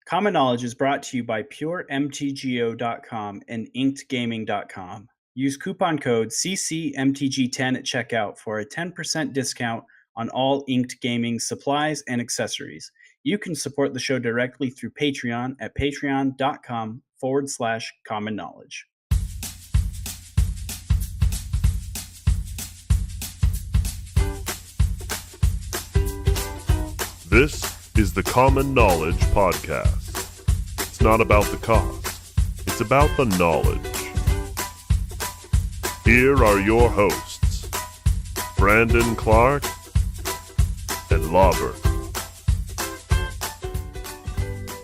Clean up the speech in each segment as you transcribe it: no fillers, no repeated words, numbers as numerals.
Common Knowledge is brought to you by PureMTGO.com and InkedGaming.com. Use coupon code CCMTG10 at checkout for a 10% discount on all Inked Gaming supplies and accessories. You can support the show directly through Patreon at patreon.com/common knowledge. This is the Common Knowledge Podcast. It's not about the cost, it's about the knowledge. Here are your hosts, Brandon Clark and Lobbert.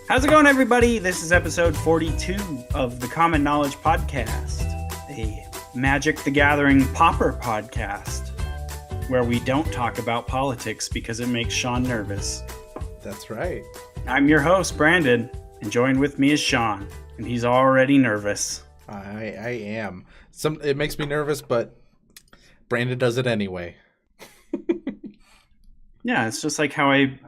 How's it going, everybody? This is episode 42 of the Common Knowledge Podcast, a Magic the Gathering Pauper podcast, where we don't talk about politics because it makes Sean nervous. That's right. I'm your host, Brandon, and joined with me is Sean, and he's already nervous. I am. It makes me nervous, but Brandon does it anyway. Yeah, it's just like how I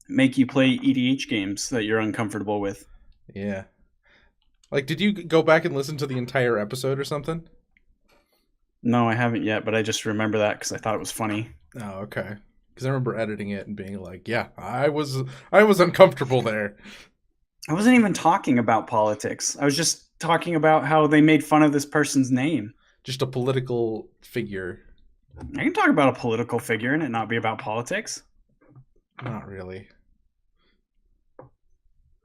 make you play EDH games that you're uncomfortable with. Yeah. Like, did you go back and listen to the entire episode or something? No, I haven't yet, but I just remember that because I thought it was funny. Oh, okay. Because I remember editing it and being like, yeah, I was uncomfortable there. I wasn't even talking about politics. I was just talking about how they made fun of this person's name. Just a political figure. I can talk about a political figure and it not be about politics. Not really.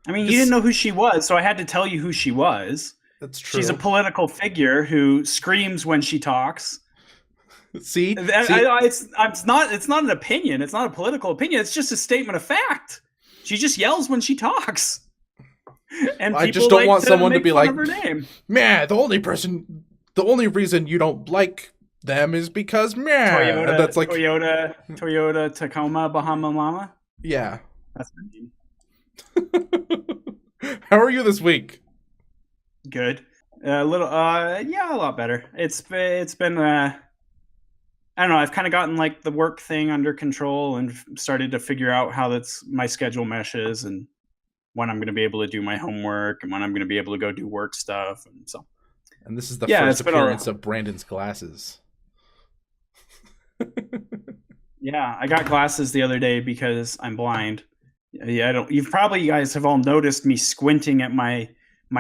I mean, you didn't know who she was, so I had to tell you who she was. That's true. She's a political figure who screams when she talks. See? It's not an opinion. It's not a political opinion. It's just a statement of fact. She just yells when she talks. And I just don't want someone to be like, man, the only reason you don't like them is because, man. That's like Toyota Tacoma Bahama Mama. Yeah. That's her name. How are you this week? Good. A lot better. It's been I don't know, I've kind of gotten like the work thing under control and started to figure out how my schedule meshes and when I'm going to be able to do my homework and when I'm going to be able to go do work stuff. And this is the first appearance of Brandon's glasses. Yeah, I got glasses the other day because I'm blind. Yeah, you guys have all noticed me squinting at my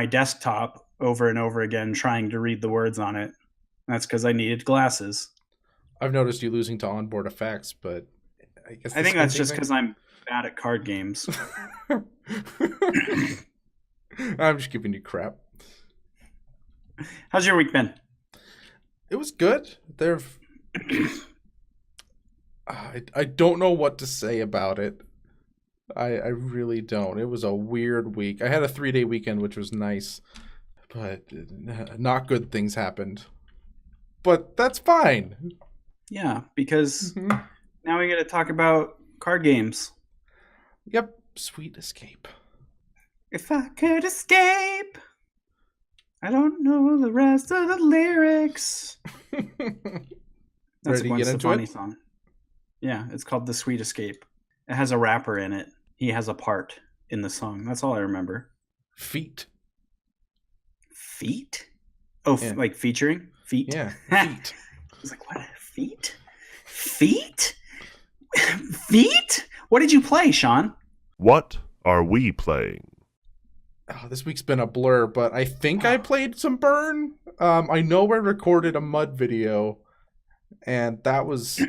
desktop over and over again trying to read the words on it. That's because I needed glasses. I've noticed you losing to onboard effects, but I think that's just because I'm bad at card games. I'm just giving you crap. How's your week been? It was good. I don't know what to say about it. I really don't. It was a weird week. I had a 3-day weekend, which was nice, but not good things happened. But that's fine. Yeah, because now we got to talk about card games. Yep, sweet escape. If I could escape, I don't know the rest of the lyrics. That's Ready to get into Stefani it? Song. Yeah, it's called The Sweet Escape. It has a rapper in it. He has a part in the song. That's all I remember. Feet? Oh, yeah. Like featuring? Feet? Yeah, feet. I was like, what? Feet? Feet? What did you play, Sean? What are we playing? Oh, this week's been a blur, but I think I played some Burn. I know I recorded a mud video, and that was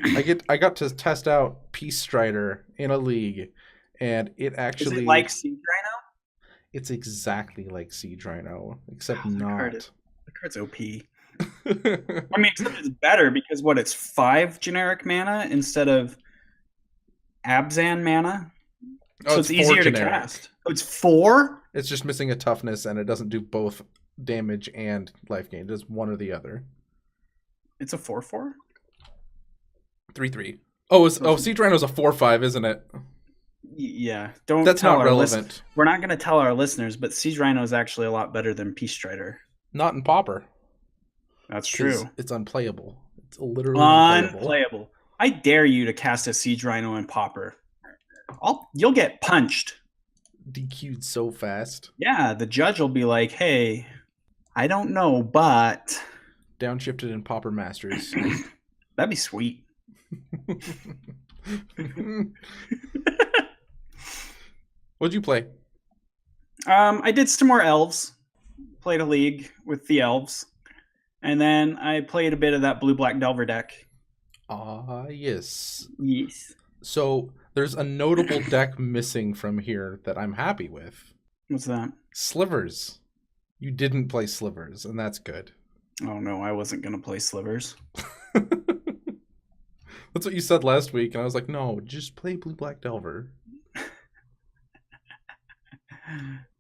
I got to test out Peace Strider in a league, and it actually is it like Siege Rhino? It's exactly like Siege Rhino, except The not. card's OP. I mean, except it's better because it's 5 generic mana instead of Abzan mana. So it's easier to cast. Oh, it's 4? It's just missing a toughness, and it doesn't do both damage and life gain. It does one or the other. It's a 4/4? 3/3. Oh, Siege Rhino's a 4/5, isn't it? Yeah. That's not relevant. We're not going to tell our listeners, but Siege Rhino is actually a lot better than Peace Strider. Not in Pauper. That's true. It's unplayable. It's literally unplayable. I dare you to cast a Siege Rhino in Pauper. You'll get punched. DQ'd so fast. Yeah, the judge will be like, "Hey, I don't know, but Downshifted in Pauper Masters. that'd be sweet." What'd you play? I did some more elves. Played a league with the elves, and then I played a bit of that blue-black Delver deck. Ah, yes. Yes. So there's a notable deck missing from here that I'm happy with. What's that? Slivers. You didn't play Slivers, and that's good. Oh no, I wasn't gonna play Slivers. That's what you said last week, and I was like, no, just play Blue Black Delver.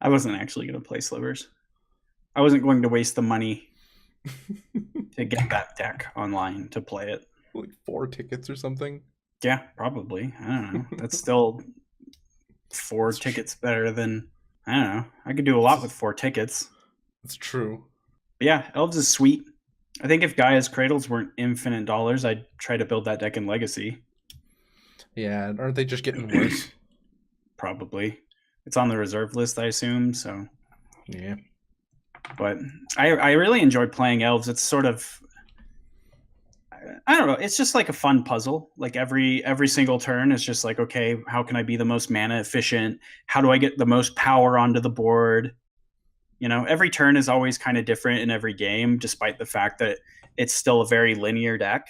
I wasn't actually gonna play Slivers. I wasn't going to waste the money to get that deck online to play it. Like 4 tickets or something. Yeah, probably. I don't know. That's still 4 tickets better than, I don't know. I could do a lot with 4 tickets. That's true. But yeah, Elves is sweet. I think if Gaia's Cradles weren't infinite dollars, I'd try to build that deck in Legacy. Yeah, aren't they just getting worse? Probably. It's on the reserve list, I assume, so. Yeah. But I really enjoyed playing Elves. It's sort of, I don't know, it's just like a fun puzzle. Like every single turn is just like, okay, how can I be the most mana efficient? How do I get the most power onto the board? You know, every turn is always kind of different in every game, despite the fact that it's still a very linear deck.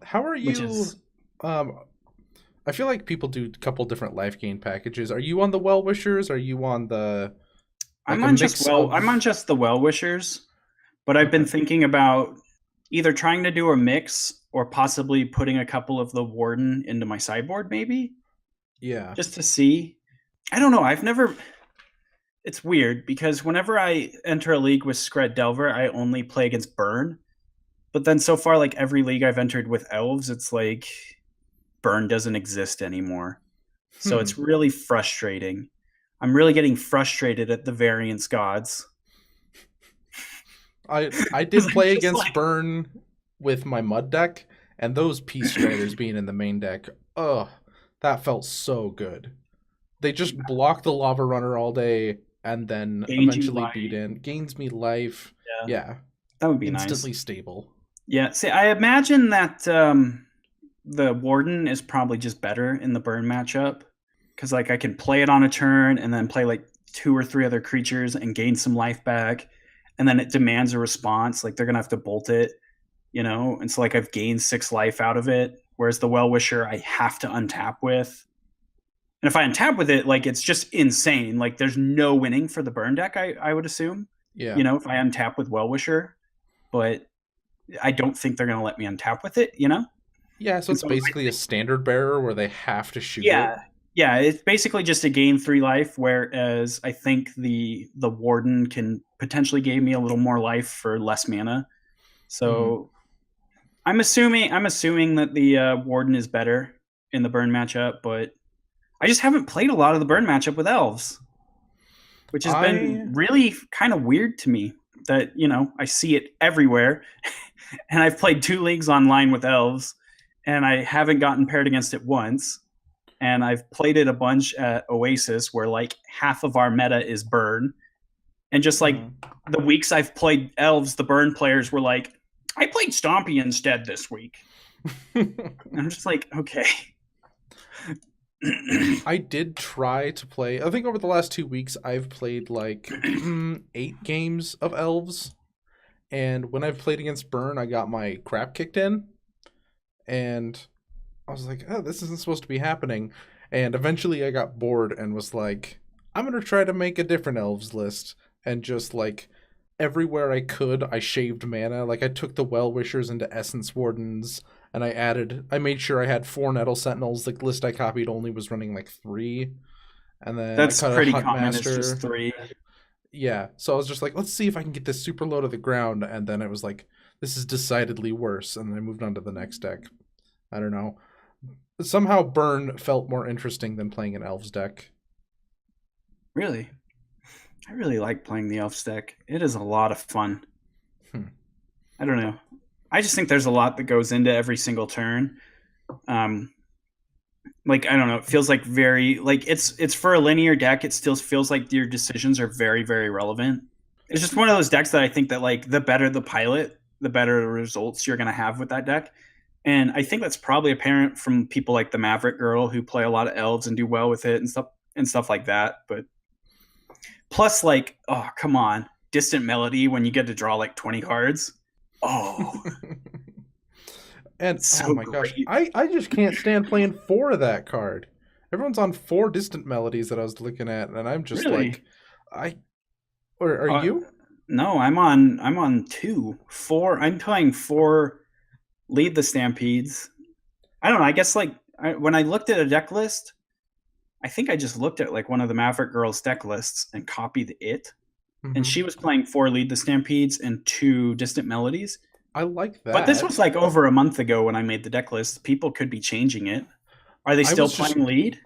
How are you? Is, I feel like people do a couple different life gain packages. Are you on the Well Wishers? Are you on the? Like I'm on just the Well Wishers, but I've been thinking about either trying to do a mix or possibly putting a couple of the Warden into my sideboard, maybe. Yeah. Just to see. I don't know. It's weird because whenever I enter a league with Scred Delver, I only play against Burn. But then so far, like every league I've entered with Elves, it's like Burn doesn't exist anymore. So it's really frustrating. I'm really getting frustrated at the variance gods. I did play against Burn with my Mud deck, and those Peace Striders being in the main deck, that felt so good. They just block the Lava Runner all day and then eventually beat in. Gains me life. Yeah. That would be instantly nice. Stable. Yeah. See, I imagine that the Warden is probably just better in the Burn matchup. Because like I can play it on a turn and then play like 2 or 3 other creatures and gain some life back. And then it demands a response. Like they're going to have to bolt it, you know? And so like I've gained 6 life out of it. Whereas the Well Wisher I have to untap with. And if I untap with it, like it's just insane. Like there's no winning for the Burn deck, I would assume. Yeah. You know, if I untap with Well Wisher. But I don't think they're going to let me untap with it, you know? Yeah, so it's basically a standard bearer where they have to shoot it. Yeah, it's basically just a gain 3 life, whereas I think the Warden can potentially gain me a little more life for less mana. So I'm assuming that the Warden is better in the Burn matchup, but I just haven't played a lot of the Burn matchup with Elves, which has been really kind of weird to me. That, you know, I see it everywhere, and I've played 2 leagues online with Elves, and I haven't gotten paired against it once. And I've played it a bunch at Oasis where like half of our meta is Burn. And just like the weeks I've played Elves, the Burn players were like, I played Stompy instead this week. And I'm just like, okay. I did try to play, I think over the last 2 weeks, I've played like 8 games of Elves. And when I've played against Burn, I got my crap kicked in. And I was like, oh, this isn't supposed to be happening. And eventually I got bored and was like, I'm going to try to make a different Elves list. And just like everywhere I could, I shaved mana. Like I took the Well Wishers into Essence Wardens. And I made sure I had 4 Nettle Sentinels. The list I copied only was running like 3. And then that's I cut pretty a Hunt common. Master. It's just 3. Yeah. So I was just like, let's see if I can get this super low to the ground. And then it was like, this is decidedly worse. And then I moved on to the next deck. I don't know. Somehow Burn felt more interesting than playing an Elves deck. Really? I really like playing the Elves deck. It is a lot of fun. I don't know. I just think there's a lot that goes into every single turn. like I don't know, it feels like very like it's for a linear deck. It still feels like your decisions are very very relevant. It's just one of those decks that I think that like the better the pilot, the better the results you're going to have with that deck. And I think that's probably apparent from people like the Maverick Girl who play a lot of elves and do well with it and stuff like that. But plus, like, oh come on, Distant Melody when you get to draw like 20 cards. Oh, And so oh my gosh, great. I just can't stand playing 4 of that card. Everyone's on 4 Distant Melodies that I was looking at, and I'm just Really? like, I. Or are Uh, you? no, I'm on 2, 4. I'm playing 4. Lead the Stampedes. I don't know. I guess like when I looked at a deck list, I think I just looked at like one of the Maverick Girls deck lists and copied it. And Hmm. she was playing 4 Lead the Stampedes and 2 Distant Melodies. I like But this that. was like over a month ago when I made the deck list. People could be changing it. Are they I still was just playing Lead?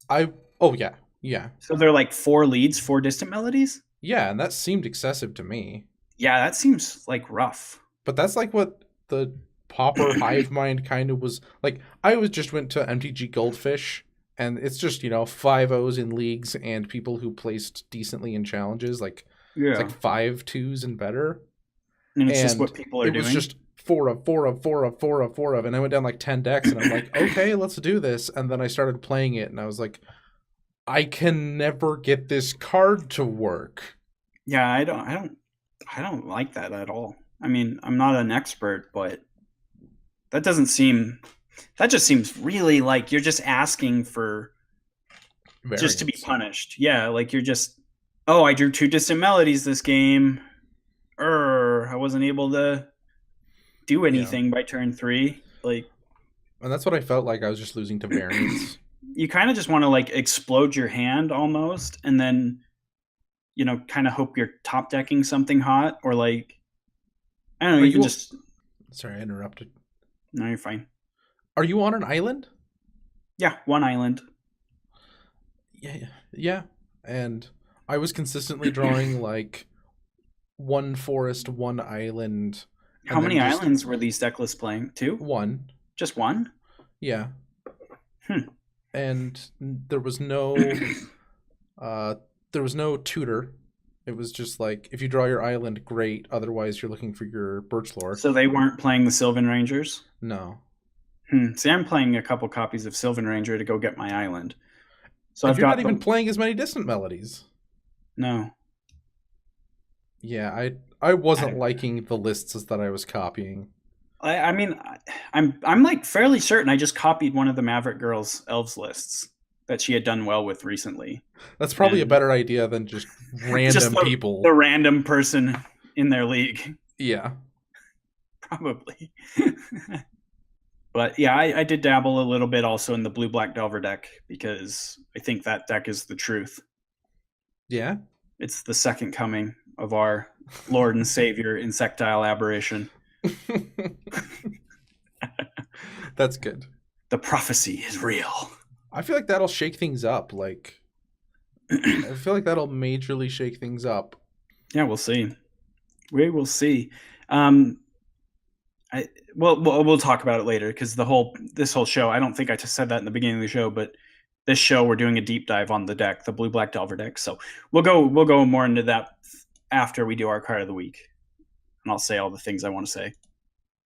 I. Oh yeah, yeah, So they're like 4 leads, 4 Distant Melodies? yeah, and that seemed excessive to me. Yeah, that seems like rough. But that's like what the Pauper Hive Mind kind of was like. I was just went to MTG Goldfish, and it's just 5-0s in leagues and people who placed decently in challenges. Like it's Yeah. like 5-2s and better. And it's just And what people are it was doing. just 4 of 4 of 4 of 4 of 4 of, and I went down like 10 decks, and I'm like, okay, let's do this. And then I started playing it, and I was like, I can never get this card to work. Yeah, I don't like that at all. I mean, I'm not an expert, but that just seems really like you're just asking for just to be Variants. punished. Yeah, like you're just, oh, I drew 2 Distant Melodies this game. I wasn't able to do Yeah, anything by turn 3. Like and that's what I felt like. I was just losing to variants. you kind of just want to like explode your hand almost and then kind of hope you're top decking something hot or like I don't know, Are you can you? just Sorry, I interrupted. no, you're fine. Are you on an island? Yeah, one island. Yeah, yeah, yeah. And I was consistently drawing like one forest, one island, How and then many just islands were these deck lists playing? 2? one. Just one? Yeah. Hmm. And uh there was no tutor. It was just like if you draw your island, great. Otherwise, you're looking for your birch lore. So they weren't playing the Sylvan Rangers? No. See, I'm playing a couple copies of Sylvan Ranger to go get my island. So And I've you're not got even the playing as many Distant Melodies. no. Yeah, I wasn't liking the lists that I was copying. I mean, I'm like fairly certain I just copied one of the Maverick Girls elves lists that she had done well with recently. That's probably a And better idea than just just random the people. random person in their league, Yeah. probably. But yeah, I did dabble a little bit also in the blue black Delver deck because I think that deck is the truth. Yeah. It's the second coming of our Lord and Savior Insectile Aberration. That's good. The prophecy is real. I feel like that'll shake things up. Like, I feel like that'll majorly shake things up. Yeah, we'll see. We will see. We'll talk about it later because this whole show. I don't think I just said that in the beginning of the show, but this show we're doing a deep dive on the deck, the blue black Delver deck. So we'll go more into that after we do our card of the week, and I'll say all the things I want to say.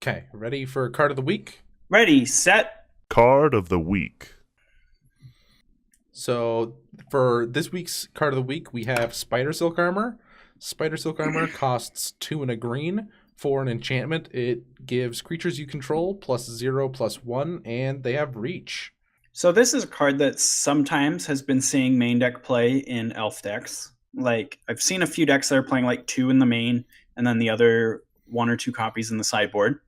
Okay, ready for card of the week? Ready, set. Card of the week. So for this week's card of the week, we have Spider Silk Armor. Spider Silk Armor costs 2 and a green. For an enchantment, it gives creatures you control +0/+1, and they have reach. So this is a card that sometimes has been seeing main deck play in elf decks. Like I've seen a few decks that are playing like 2 in the main and then the other 1 or 2 copies in the sideboard.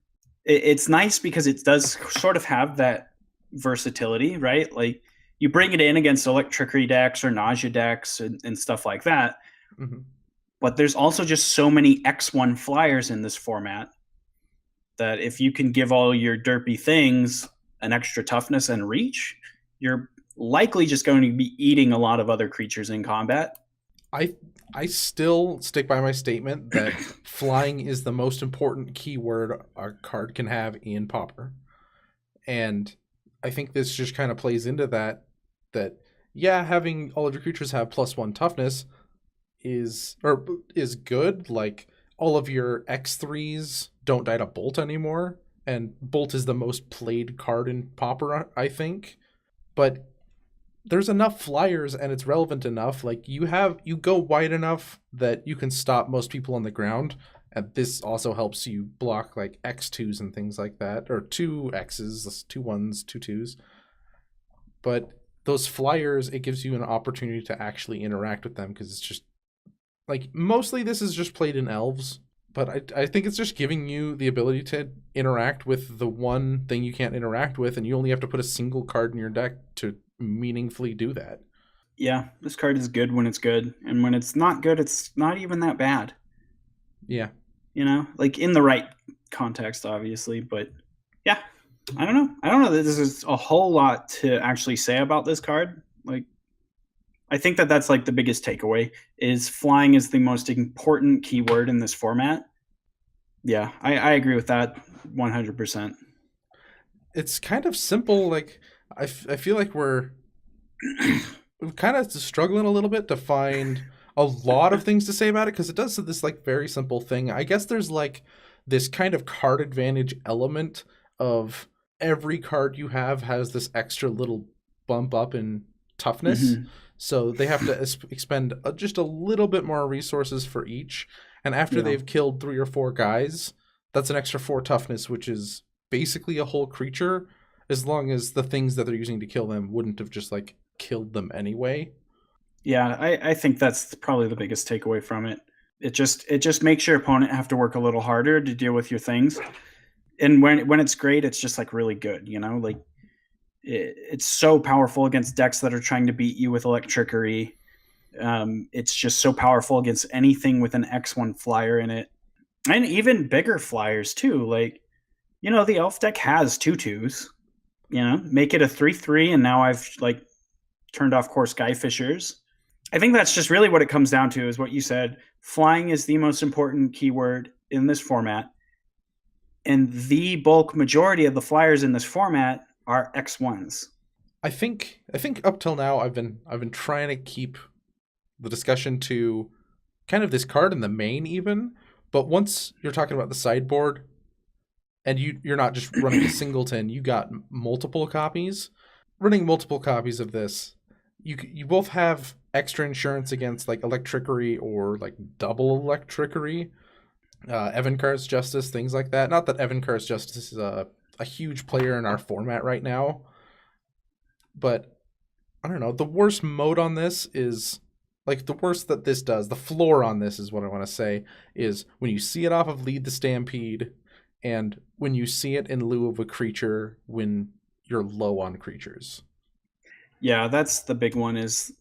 It's nice because it does sort of have that versatility, right? Like you bring it in against electricity decks or nausea decks and stuff like that. Mm-hmm. But there's also just so many X1 flyers in this format that if you can give all your derpy things an extra toughness and reach, you're likely just going to be eating a lot of other creatures in combat. I still stick by my statement that flying is the most important keyword a card can have in Pauper. And I think this just kind of plays into that yeah, having all of your creatures have +1 toughness is good. Like all of your X3s don't die to Bolt anymore, and Bolt is the most played card in Pauper, I think. But there's enough flyers and it's relevant enough. Like you go wide enough that you can stop most people on the ground. And this also helps you block like X2s and things like that, or 2Xs, 2 1s, 2 2s. But those flyers, it gives you an opportunity to actually interact with them, because it's just like mostly this is just played in elves. But I think it's just giving you the ability to interact with the one thing you can't interact with, and you only have to put a single card in your deck to meaningfully do that. Yeah, this card is good when it's good, and when it's not good, it's not even that bad. Yeah. You know, like in the right context, obviously, but yeah, I don't know that this is a whole lot to actually say about this card. Like, I think that that's like the biggest takeaway is flying is the most important keyword in this format. Yeah, I agree with that 100%. It's kind of simple. Like I feel like we're kind of struggling a little bit to find a lot of things to say about it, because it does this like very simple thing. I guess there's like this kind of card advantage element of every card you have has this extra little bump up in toughness. Mhm. So they have to expend just a little bit more resources for each. And after Yeah. they've killed 3 or 4 guys, that's an extra 4 toughness, which is basically a whole creature, as long as the things that they're using to kill them wouldn't have just like killed them anyway. Yeah, I think that's probably the biggest takeaway from it. It just makes your opponent have to work a little harder to deal with your things. And when it's great, it's just like really good, you know? Like it's so powerful against decks that are trying to beat you with Electrickery. It's just so powerful against anything with an X1 flyer in it. And even bigger flyers too. Like, you know, the elf deck has 2/2s. You know, make it a 3/3, and now I've like turned off core Skyfishers. I think that's just really what it comes down to, is what you said. Flying is the most important keyword in this format. And the bulk majority of the flyers in this format are X1s. I think up till now I've been trying to keep the discussion to kind of this card in the main even, but once you're talking about the sideboard and you're not just running a singleton, you got multiple copies. Running multiple copies of this, you both have extra insurance against like Electrickery or like double Electrickery, Evankar's Justice, things like that. Not that Evankar's Justice is a huge player in our format right now, but I don't know. The worst mode on this is like the worst that this does. The floor on this is what I want to say is when you see it off of Lead the Stampede, and when you see it in lieu of a creature when you're low on creatures. Yeah, that's the big one, is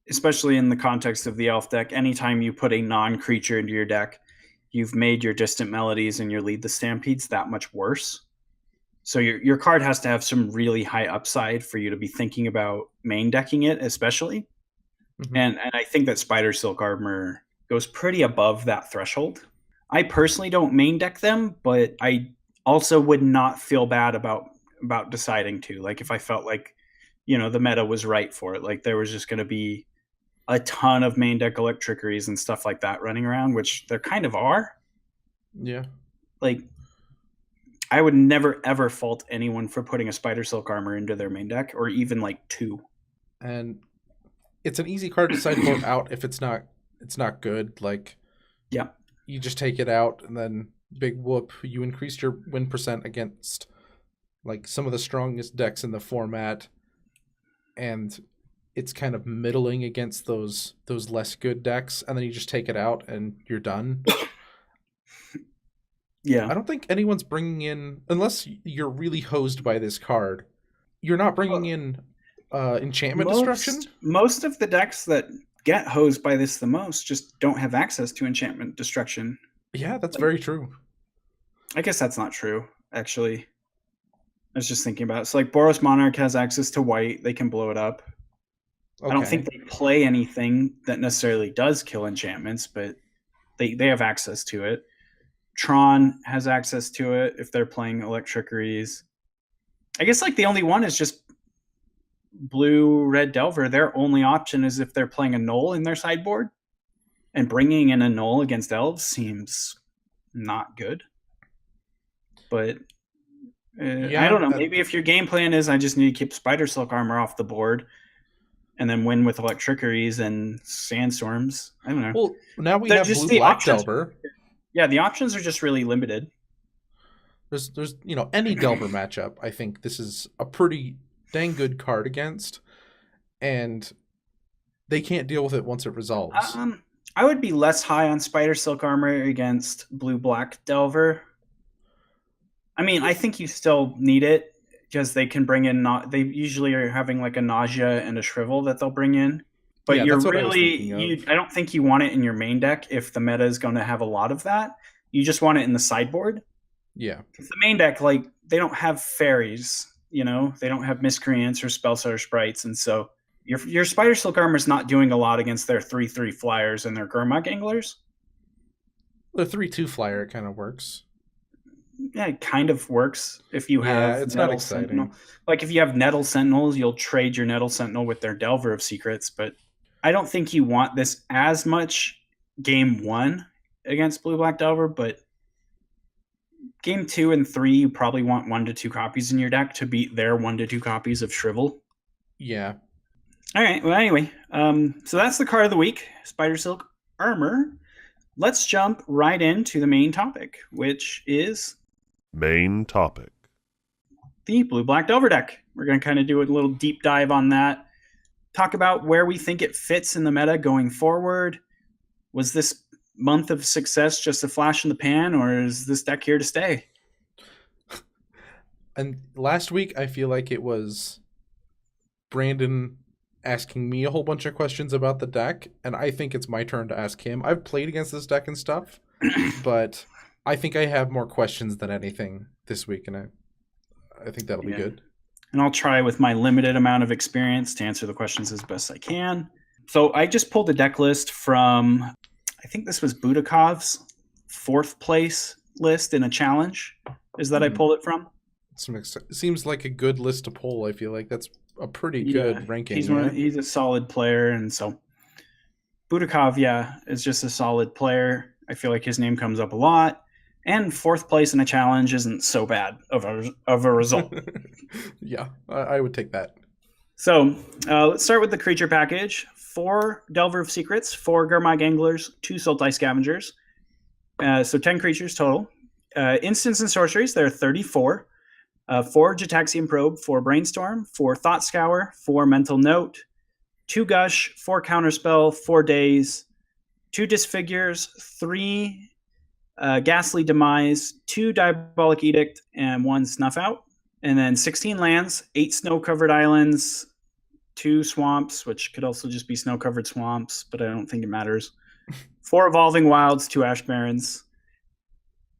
especially in the context of the elf deck, anytime you put a non-creature into your deck, you've made your Distant Melodies and your Lead the Stampedes that much worse. So your card has to have some really high upside for you to be thinking about main decking it, especially. Mhm. And I think that Spider Silk Armor goes pretty above that threshold. I personally don't main deck them, but I also would not feel bad about deciding to. Like if I felt like, you know, the meta was right for it, like there was just going to be a ton of main deck Electrickeries and stuff like that running around, which there kind of are. Yeah. Like I would never ever fault anyone for putting a Spider Silk Armor into their main deck, or even like 2. And it's an easy card to sideboard out if it's not good. Like, yeah, you just take it out and then big whoop, you increase your win percent against like some of the strongest decks in the format, and it's kind of middling against those less good decks, and then you just take it out and you're done. yeah. I don't think anyone's bringing in, unless you're really hosed by this card, you're not bringing in enchantment destruction. Most of the decks that get hosed by this the most just don't have access to enchantment destruction. Yeah, that's very true. I guess that's not true, actually. I was just thinking about it. So like Boros Monarch has access to white, they can blow it up. Okay. I don't think they play anything that necessarily does kill enchantments, but they have access to it. Tron has access to it if they're playing Electrickeries. I guess like the only one is just blue red Delver. Their only option is if they're playing a Null in their sideboard, and bringing in a Null against elves seems not good. But I don't know. Maybe if your game plan is I just need to keep Spider Silk Armor off the board and then win with Electricaries and Sandstorms. I don't know. Well, now we have just blue-black Delver. Yeah, the options are just really limited. There's any Delver matchup, I think this is a pretty dang good card against, and they can't deal with it once it resolves. I would be less high on Spider Silk Armor against blue-black Delver. I mean, I think you still need it because they can bring in. They usually are having like a Nausea and a Shrivel that they'll bring in. But Yeah, you're that's what I was really, thinking of. I don't think you want it in your main deck if the meta is going to have a lot of that. You just want it in the sideboard. Yeah. Because the main deck, like, they don't have fairies, they don't have miscreants or spellsetter sprites, and so your Spider Silk Armor is not doing a lot against their 3/3 flyers and their Gurmag Anglers. The 3/2 flyer kind of works. Yeah, it kind of works if you have. It's Nettle not exciting. Sentinel. Like if you have Nettle Sentinels, you'll trade your Nettle Sentinel with their Delver of Secrets, but I don't think you want this as much game 1 against Blue-Black Delver, but game 2 and 3, you probably want 1 to 2 copies in your deck to beat their 1 to 2 copies of Shrivel. Yeah. All right. Well, anyway, so that's the card of the week, Spider Silk Armor. Let's jump right into the main topic, which is Main topic. the Blue-Black Delver deck. We're going to kind of do a little deep dive on that, talk about where we think it fits in the meta going forward. Was this month of success just a flash in the pan, or is this deck here to stay? And last week, I feel like it was Brandon asking me a whole bunch of questions about the deck, and I think it's my turn to ask him. I've played against this deck and stuff, but I think I have more questions than anything this week, and I think that'll be good. And I'll try with my limited amount of experience to answer the questions as best I can. So I just pulled a deck list from, I think this was Budakov's 4th place list in a challenge, is that I pulled it from. Seems like a good list to pull. I feel like that's a pretty good ranking. He's a solid player, and so Budakov, is just a solid player. I feel like his name comes up a lot, and 4th place in a challenge isn't so bad of a result. Yeah, I would take that. So let's start with the creature package. 4 Delver of Secrets, 4 Gurmag Anglers, 2 Sultai Scavengers. So 10 creatures total. Instants and sorceries, there are 34. 4 Gitaxian Probe, 4 Brainstorm, 4 Thought Scour, 4 Mental Note, 2 Gush, 4 Counterspell, 4 Daze, 2 Disfigures, 3 Ghastly Demise, 2 Diabolic Edict, and 1 Snuff Out. And then 16 lands, 8 snow-covered islands, 2 swamps, which could also just be snow-covered swamps, but I don't think it matters. 4 Evolving Wilds, 2 Ash Barrens.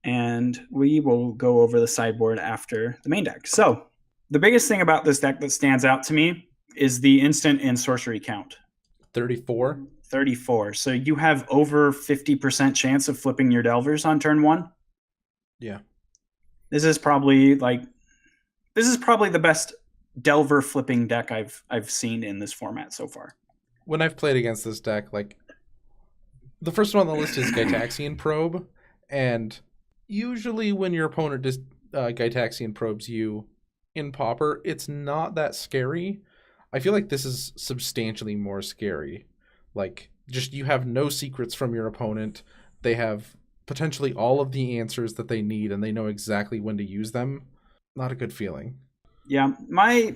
And we will go over the sideboard after the main deck. So the biggest thing about this deck that stands out to me is the instant and sorcery count. 34? 34. So you have over 50% chance of flipping your Delvers on turn 1. Yeah. This is probably the best Delver flipping deck I've seen in this format so far. When I've played against this deck, like, the first one on the list is Gitaxian Probe, and usually when your opponent just Gitaxian probes you in Pauper, it's not that scary. I feel like this is substantially more scary. Like, just you have no secrets from your opponent. They have potentially all of the answers that they need, and they know exactly when to use them. Not a good feeling. Yeah, my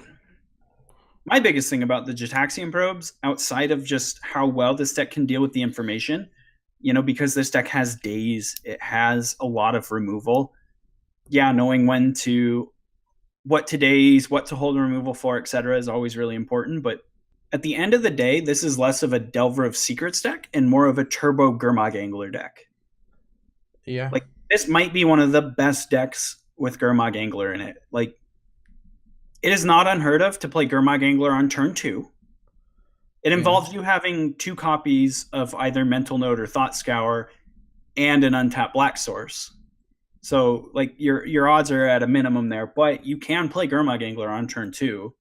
biggest thing about the Gitaxian probes, outside of just how well this deck can deal with the information, because this deck has days, it has a lot of removal. Yeah, knowing what to daze, what to hold removal for, etc. is always really important. But at the end of the day, this is less of a Delver of Secrets deck and more of a Turbo Gurmag Angler deck. Yeah. Like, this might be one of the best decks with Gurmag Angler in it. Like, it is not unheard of to play Gurmag Angler on turn 2. It involves you having 2 copies of either Mental Note or Thought Scour and an untapped Black Source. So like your odds are at a minimum there, but you can play Gurmag Angler on turn 2.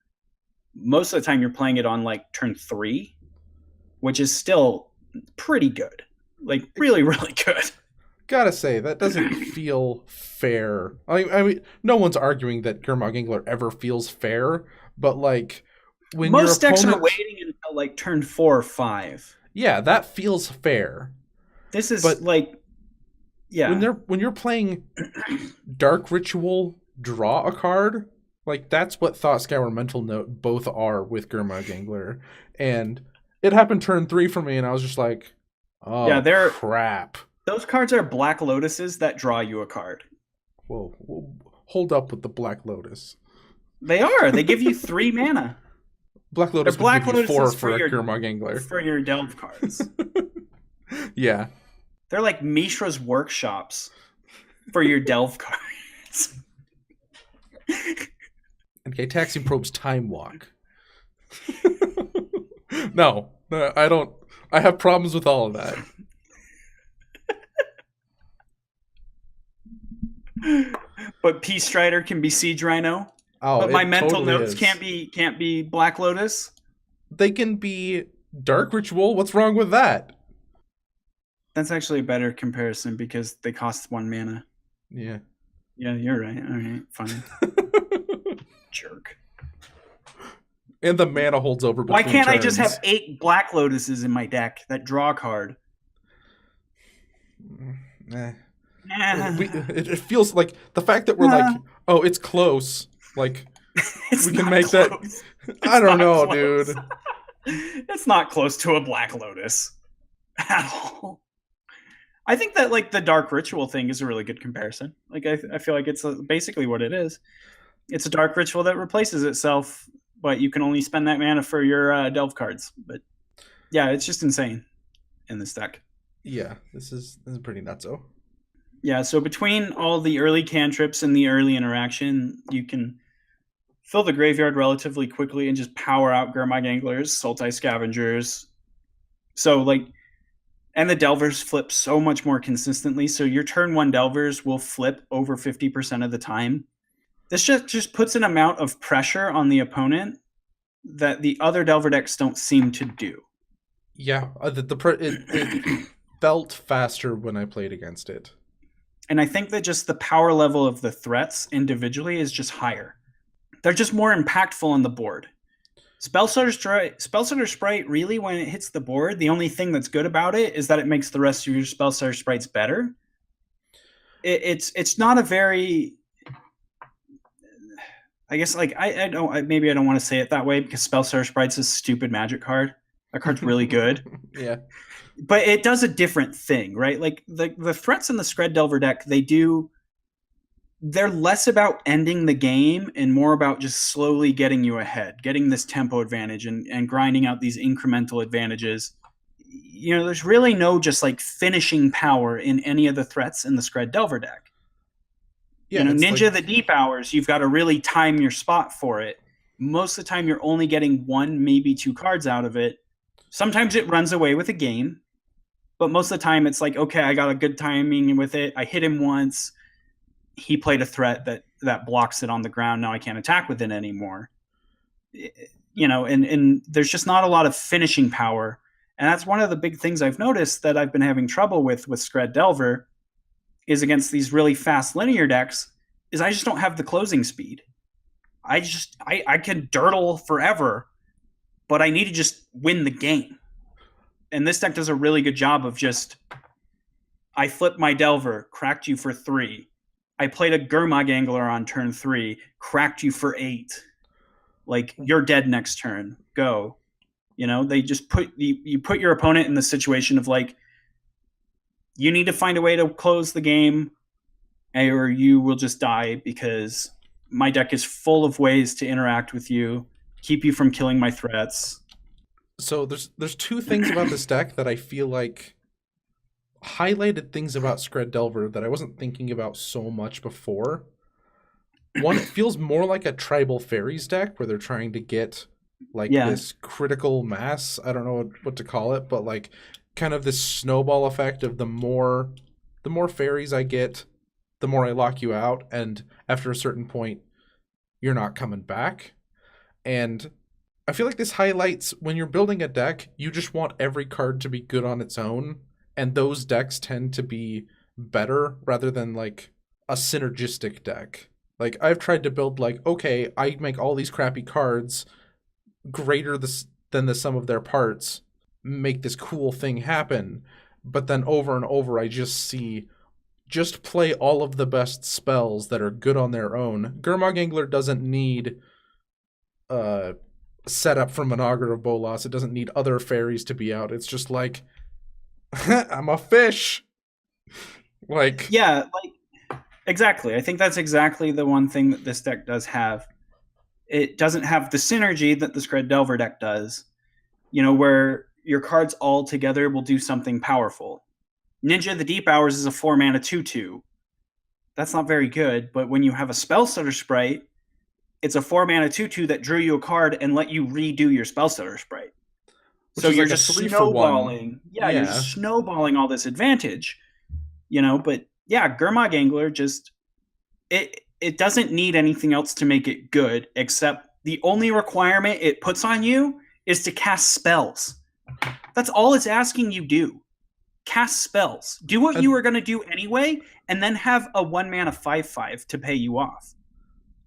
Most of the time you're playing it on like turn 3, which is still pretty good. Like really, really good. Gotta say, that doesn't feel fair. I mean, no one's arguing that Gurmag Angler ever feels fair, but like when most your decks opponent... are waiting until like turn 4 or 5. Yeah, that feels fair. This is But like, yeah. when you're playing Dark Ritual, draw a card, like that's what Thought Scour and Mental Note both are with Gurmag Angler. And it happened turn 3 for me, and I was just like, oh, yeah, crap. Those cards are Black Lotuses that draw you a card. Whoa, hold up with the Black Lotus. They are. They give you 3 mana. Black Lotus would give you 4 for a Gurmag Angler. For your delve cards. Yeah. They're like Mishra's Workshops for your delve cards. Okay, Taxiing Probe's Time Walk. No, I don't. I have problems with all of that. But Peace Strider can be Siege Rhino. Oh, but my mental totally notes is. can't be Black Lotus. They can be Dark Ritual. What's wrong with that? That's actually a better comparison because they cost 1 mana. Yeah. Yeah, you're right. All right, fine. Jerk. And the mana holds over between Why can't turns. I just have 8 Black Lotuses in my deck that draw a card? It feels like the fact that we're like, oh, it's close. Like, we can make close. that. I don't know, close. dude. It's not close to a Black Lotus at all. I think that like the Dark Ritual thing is a really good comparison. Like I feel like it's basically what it is. It's a Dark Ritual that replaces itself, but you can only spend that mana for your delve cards. But yeah, it's just insane in this deck. Yeah, this is pretty nutso. Yeah, so between all the early cantrips and the early interaction, you can fill the graveyard relatively quickly and just power out Gurmag Anglers, Sultai Scavengers. So like, and the Delvers flip so much more consistently. So your turn 1 Delvers will flip over 50% of the time. This just puts an amount of pressure on the opponent that the other Delver decks don't seem to do. Yeah, it felt faster when I played against it. And I think that just the power level of the threats individually is just higher. They're just more impactful on the board. Spellstutter Sprite, really, when it hits the board, the only thing that's good about it is that it makes the rest of your Spellstutter Sprites better. It's not a very... I guess like I don't want to say it that way because Spellstutter Sprite's a stupid Magic card. That card's really good. Yeah. But it does a different thing, right? Like the threats in the Skred Delver deck, they're less about ending the game and more about just slowly getting you ahead, getting this tempo advantage and grinding out these incremental advantages. You know, there's really no just like finishing power in any of the threats in the Skred Delver deck. Yeah, you know, Ninja the Deep Hours, you've got to really time your spot for it. Most of the time, you're only getting 1, maybe 2 cards out of it. Sometimes it runs away with a game, but most of the time it's like, okay, I got a good timing with it. I hit him once. He played a threat that blocks it on the ground. Now I can't attack with it anymore. You know, and there's just not a lot of finishing power. And that's one of the big things I've noticed that I've been having trouble with Skred Delver is against these really fast linear decks is I just don't have the closing speed. I can dirtle forever, but I need to just win the game. And this deck does a really good job of just, I flipped my Delver, cracked you for 3. I played a Gurmag Angler on turn 3, cracked you for 8. Like, you're dead next turn. Go. You know, they just put you put your opponent in the situation of like, you need to find a way to close the game or you will just die because my deck is full of ways to interact with you, keep you from killing my threats. So there's 2 things about this deck that I feel like highlighted things about Skred Delver that I wasn't thinking about so much before. One, it feels more like a Tribal Fairies deck where they're trying to get like this critical mass. I don't know what to call it, but like kind of this snowball effect of the more fairies I get, the more I lock you out, and after a certain point, you're not coming back. And I feel like this highlights when you're building a deck, you just want every card to be good on its own, and those decks tend to be better rather than like a synergistic deck. Like I've tried to build like, okay, I make all these crappy cards greater than the sum of their parts, make this cool thing happen, but then over and over I just see just play all of the best spells that are good on their own. Gurmag Angler doesn't need setup from Monogra of Bolas. It doesn't need other fairies to be out. It's just like I'm a fish. Like yeah, like exactly. I think that's exactly the one thing that this deck does have. It doesn't have the synergy that the Scred Delver deck does, you know, where your cards all together will do something powerful. Ninja of the Deep Hours is a 4-mana 2/2. That's not very good, but when you have a Spell Stutter Sprite, it's a 4-mana 2/2 that drew you a card and let you redo your Spell Stutter Sprite. Which so is you're like a just 3 for 1. snowballing. Yeah, you're just snowballing all this advantage. You know, but yeah, Gurmag Angler just it doesn't need anything else to make it good, except the only requirement it puts on you is to cast spells. That's all it's asking you do. Cast spells. Do what you were going to do anyway, and then have a 1-mana 5/5 to pay you off.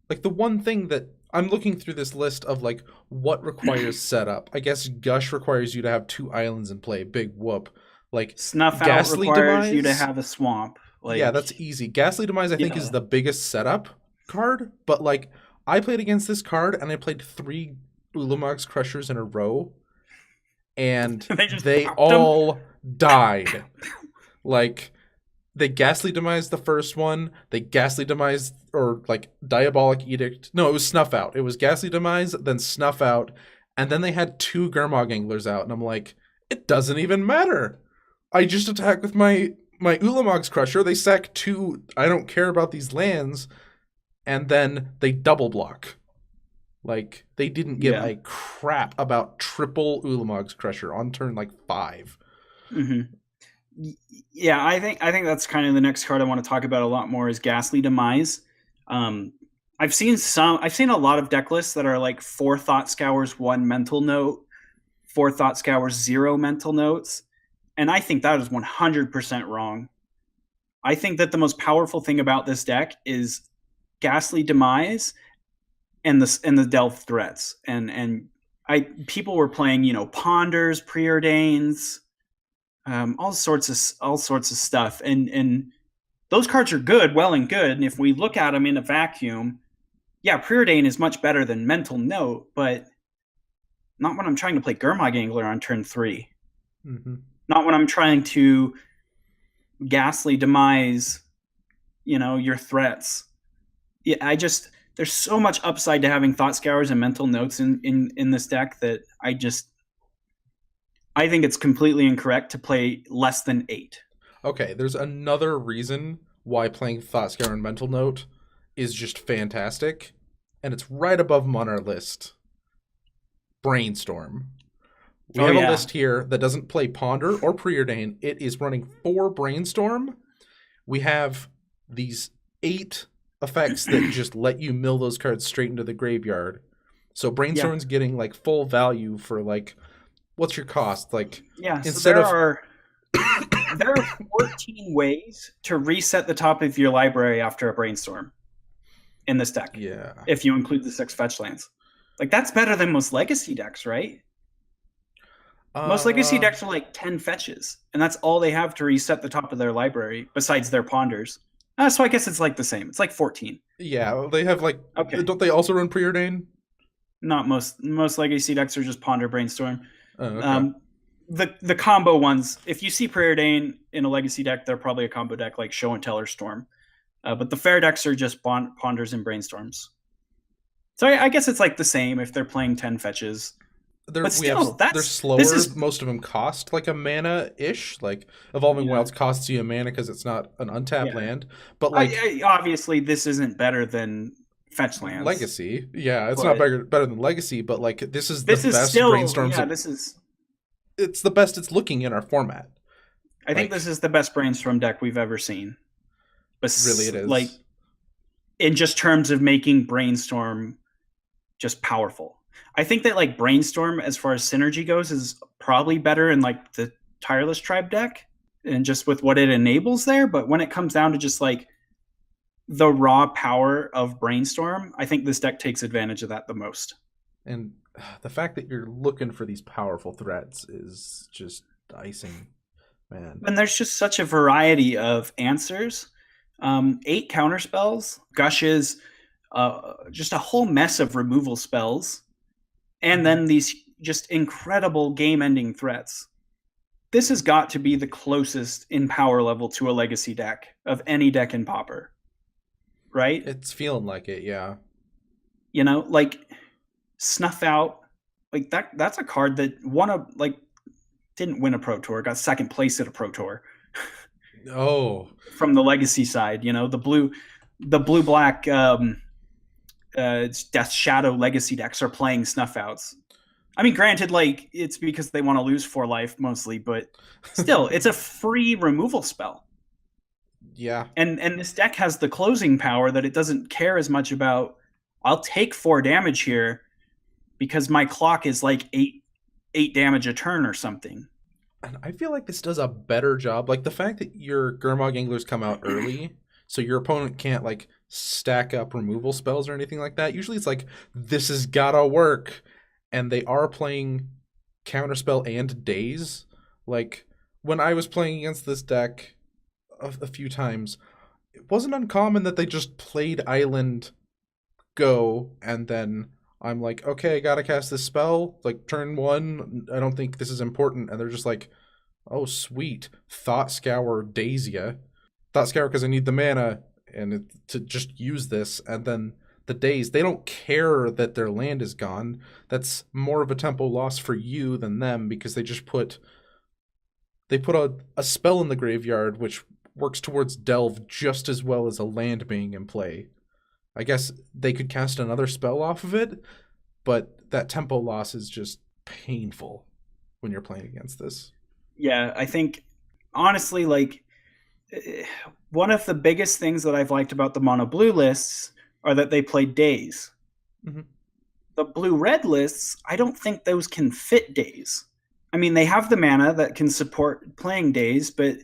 Like the one thing that I'm looking through this list of like what requires setup. I guess Gush requires you to have 2 islands in play. Big whoop. Like Snuff Out Ghastly requires Demise, you to have a swamp. Like, yeah, that's easy. Ghastly Demise, I think, is the biggest setup card. But like, I played against this card, and I played 3 Ulamog's Crushers in a row, and they all died. Like, they Ghastly Demise the first one. They Ghastly Demise, or like Diabolic Edict. No, it was Snuff Out. It was Ghastly Demise, then Snuff Out, and then they had 2 Gurmag Anglers out, and I'm like, it doesn't even matter. I just attack with my Ulamog's Crusher. They sack 2. I don't care about these lands, and then they double block. Like, they didn't give a crap about triple Ulamog's Crusher on turn like 5. Mm-hmm. Yeah, I think that's kind of the next card I want to talk about a lot more is Ghastly Demise. I've seen a lot of deck lists that are like 4 Thought Scours, 1 Mental Note, 4 Thought Scours, 0 Mental Notes, and I think that is 100% wrong. I think that the most powerful thing about this deck is Ghastly Demise and the Delve threats, and people were playing, you know, Ponders, Preordains, all sorts of stuff, and those cards are good, well and good. And if we look at them in a vacuum, yeah, Preordain is much better than Mental Note, but not when I'm trying to play Gurmag Angler on turn 3. Mm-hmm. Not when I'm trying to Ghastly Demise, you know, your threats. Yeah, there's so much upside to having Thought Scours and Mental Notes in this deck that I think it's completely incorrect to play less than 8. Okay, there's another reason why playing Thought Scour and Mental Note is just fantastic, and it's right above them on our list. Brainstorm. We have a list here that doesn't play Ponder or Preordain. It is running 4 Brainstorm. We have these 8 effects that just let you mill those cards straight into the graveyard. So Brainstorm's getting like full value for like, what's your cost? Like, there are 14 ways to reset the top of your library after a Brainstorm in this deck. Yeah. If you include the 6 fetch lands. Like, that's better than most Legacy decks, right? Most Legacy decks are like 10 fetches, and that's all they have to reset the top of their library, besides their Ponders. So I guess it's like the same. It's like 14. Yeah, they have like... Okay. Don't they also run Preordain? Not most Legacy decks are just Ponder Brainstorm. Oh, okay. The combo ones, if you see Preordain in a Legacy deck, they're probably a combo deck like Show and Tell or Storm. But the fair decks are just Ponders and Brainstorms. So I guess it's like the same if they're playing 10 fetches. But still, they're slower. Most of them cost like a mana-ish. Like, Evolving Wilds costs you a mana because it's not an untapped land. But like, obviously, this isn't better than fetch lands. Legacy. Yeah, it's not better than Legacy, but like, this is the best Brainstorms. Yeah, it's the best it's looking in our format. I think this is the best Brainstorm deck we've ever seen. Really, it is. Like, in just terms of making Brainstorm just powerful. I think that like Brainstorm, as far as synergy goes, is probably better in like the Tireless Tribe deck and just with what it enables there. But when it comes down to just like the raw power of Brainstorm, I think this deck takes advantage of that the most. And the fact that you're looking for these powerful threats is just icing, man. And there's just such a variety of answers. 8 counter spells, gushes, just a whole mess of removal spells, and then these just incredible game-ending threats. This has got to be the closest in power level to a legacy deck of any deck in Pauper, right? It's feeling like it, yeah. You know, like Snuff Out, like that's a card that didn't win a Pro Tour, got second place at a Pro Tour. Oh, from the legacy side, you know, the blue black Death Shadow legacy decks are playing Snuff Outs. I mean, granted, like it's because they want to lose 4 life mostly, but still, it's a free removal spell. Yeah. And this deck has the closing power that it doesn't care as much about. I'll take 4 damage here because my clock is like 8 damage a turn or something. And I feel like this does a better job. Like the fact that your Gurmag Anglers come out early, so your opponent can't like stack up removal spells or anything like that. Usually it's like, this has gotta work. And they are playing Counterspell and Daze. Like when I was playing against this deck a few times, it wasn't uncommon that they just played Island Go and then I'm like, okay, I gotta cast this spell. Like turn 1, I don't think this is important. And they're just like, oh, sweet. Thought Scour Dazia. Thought Scour because I need the mana and to just use this. And then the Daze, they don't care that their land is gone. That's more of a tempo loss for you than them because they just put a spell in the graveyard which works towards Delve just as well as a land being in play. I guess they could cast another spell off of it, but that tempo loss is just painful when you're playing against this. Yeah, I think, honestly, like, one of the biggest things that I've liked about the mono blue lists are that they play Daze. Mm-hmm. The blue-red lists, I don't think those can fit Daze. I mean, they have the mana that can support playing Daze, but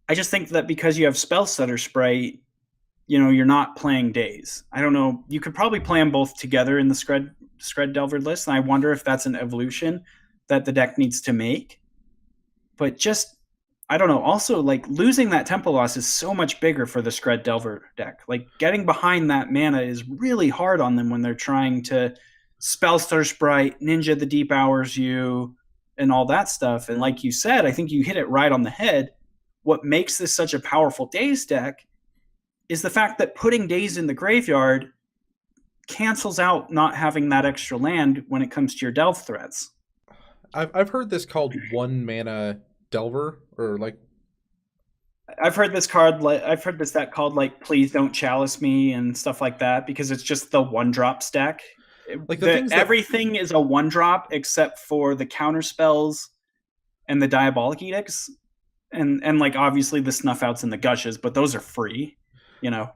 I just think that because you have Spellstutter Sprite, you know, you're not playing Daze. I don't know. You could probably play them both together in the Skred Delver list, and I wonder if that's an evolution that the deck needs to make. But just, I don't know. Also, like, losing that tempo loss is so much bigger for the Skred Delver deck. Like, getting behind that mana is really hard on them when they're trying to Spellstutter Sprite, Ninja the Deep Hours you, and all that stuff. And like you said, I think you hit it right on the head. What makes this such a powerful Daze deck is the fact that putting Daze in the graveyard cancels out not having that extra land when it comes to your Delve threats. I've heard this called 1 mana Delver, or like I've heard this deck called like Please Don't Chalice Me and stuff like that because it's just the 1-drop stack. Like everything is a 1-drop except for the counter spells and the Diabolic Edicts, and like obviously the Snuff Outs and the Gushes, but those are free. You know,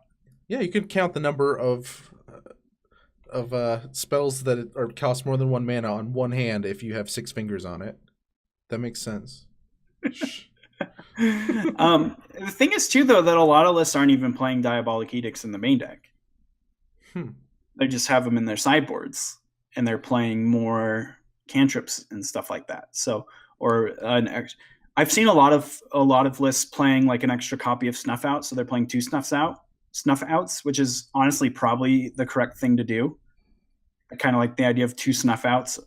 yeah, you can count the number of spells that cost more than 1 mana on one hand if you have 6 fingers on it. That makes sense. The thing is too, though, that a lot of lists aren't even playing Diabolic Edicts in the main deck. They just have them in their sideboards, and they're playing more cantrips and stuff like that. So, I've seen a lot of lists playing like an extra copy of Snuff Out, so they're playing 2 Snuff Outs, which is honestly probably the correct thing to do. I kind of like the idea of 2 Snuff Outs,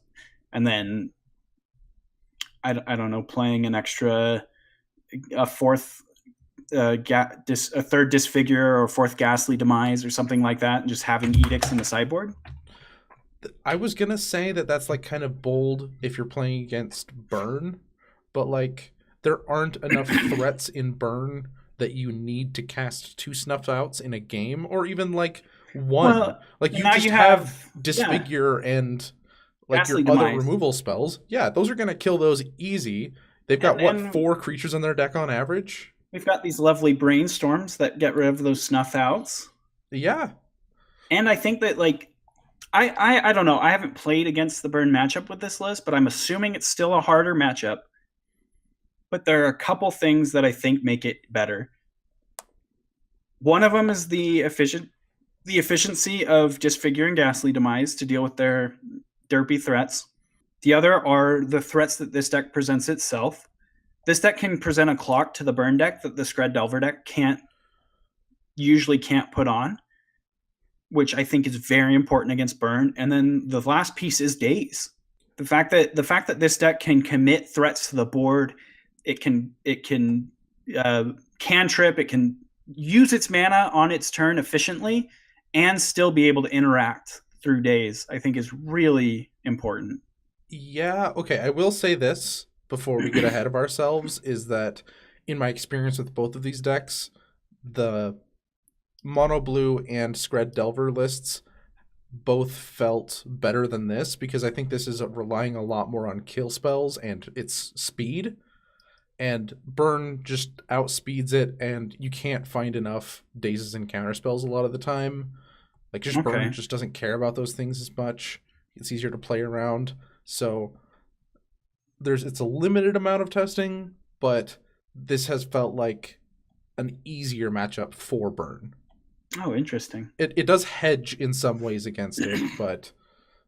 and then I don't know, playing an extra a third Disfigure or 4th Ghastly Demise or something like that, and just having Edicts in the sideboard. I was gonna say that's like kind of bold if you're playing against Burn, but like there aren't enough threats in Burn that you need to cast 2 Snuff Outs in a game, or even like 1. Well, like you just have Disfigure and like Ghastly your Demise. Other removal spells. Yeah, those are gonna kill those easy. They've got 4 creatures in their deck on average? We've got these lovely brainstorms that get rid of those snuff outs. Yeah. And I think that, like, I don't know. I haven't played against the burn matchup with this list, but I'm assuming it's still a harder matchup. But there are a couple things that I think make it better. One of them is the efficiency of Disfigure and Ghastly Demise to deal with their derpy threats. The other are the threats that this deck presents itself. This deck can present a clock to the burn deck that the Skred Delver deck usually can't put on, which I think is very important against burn. And then the last piece is days. The fact that this deck can commit threats to the board, it can cantrip, it can use its mana on its turn efficiently, and still be able to interact through days, I think is really important. Yeah, okay. I will say this before we get ahead of ourselves, is that in my experience with both of these decks, the Mono Blue and Skred Delver lists both felt better than this, because I think this is relying a lot more on kill spells and its speed. And Burn just outspeeds it, and you can't find enough dazes and counterspells a lot of the time. Like, just Burn just doesn't care about those things as much. It's easier to play around. So it's a limited amount of testing, but this has felt like an easier matchup for Burn. Oh, interesting. It does hedge in some ways against it, but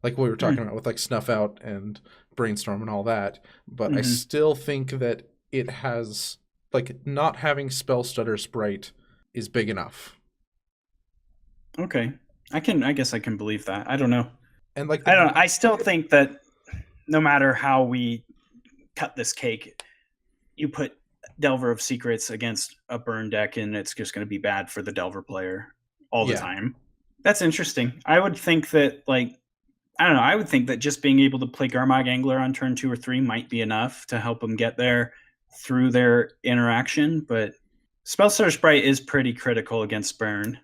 like what we were talking about with like Snuff Out and Brainstorm and all that. But I still think that it has, like, not having Spell Stutter Sprite is big enough. Okay. I guess I can believe that. I don't know. And like I don't know. I still think that no matter how we cut this cake, you put Delver of Secrets against a burn deck and it's just going to be bad for the Delver player all the time. That's interesting. I would think that, like, I don't know, I would think that just being able to play Garmog Angler on turn 2 or 3 might be enough to help them get there through their interaction, but Spellstutter Sprite is pretty critical against burn.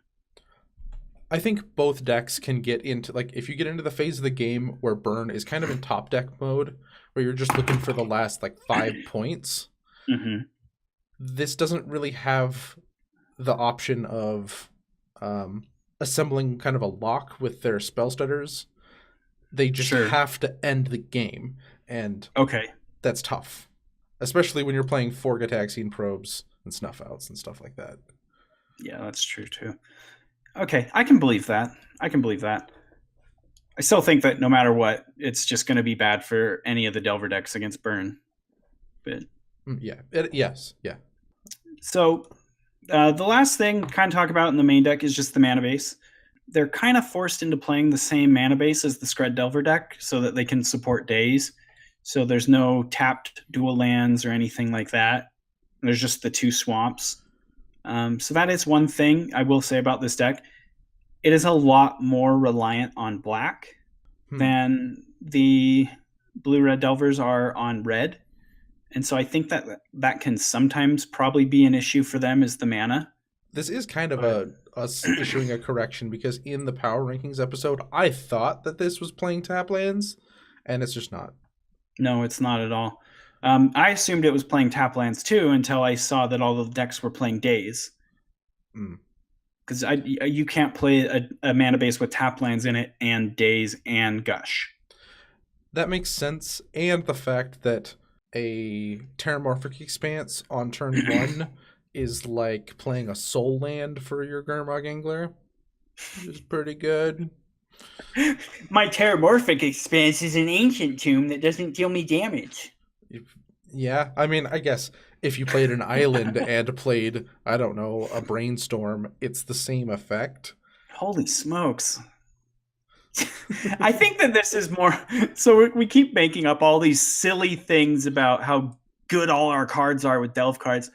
I think both decks can get into, like, if you get into the phase of the game where burn is kind of in top deck mode, where you're just looking for the last, like, 5 points, this doesn't really have the option of assembling kind of a lock with their spell stutters. They just have to end the game, and that's tough. Especially when you're playing 4 Gataxian Probes and Snuff Outs and stuff like that. Yeah, that's true too. Okay, I can believe that. I still think that no matter what, it's just going to be bad for any of the Delver decks against burn. But yes. So the last thing kind of talk about in the main deck is just the mana base. They're kind of forced into playing the same mana base as the Skred Delver deck so that they can support days. So there's no tapped dual lands or anything like that. There's just the 2 swamps. So that is one thing I will say about this deck. It is a lot more reliant on black than the blue-red Delvers are on red. And so I think that can sometimes probably be an issue for them, is the mana. This is kind of us issuing a correction, because in the Power Rankings episode, I thought that this was playing tap lands, and it's just not. No, it's not at all. I assumed it was playing tap lands too until I saw that all the decks were playing days. Because you can't play a mana base with tap lands in it and days and gush. That makes sense, and the fact that a Terramorphic Expanse on turn 1 is like playing a soul land for your Garmog Angler, which is pretty good. My Terramorphic Expanse is an ancient tomb that doesn't deal me damage. Yeah, I mean, I guess if you played an island and played, I don't know, a Brainstorm, it's the same effect. Holy smokes. I think that this is more... So we keep making up all these silly things about how good all our cards are with Delve cards.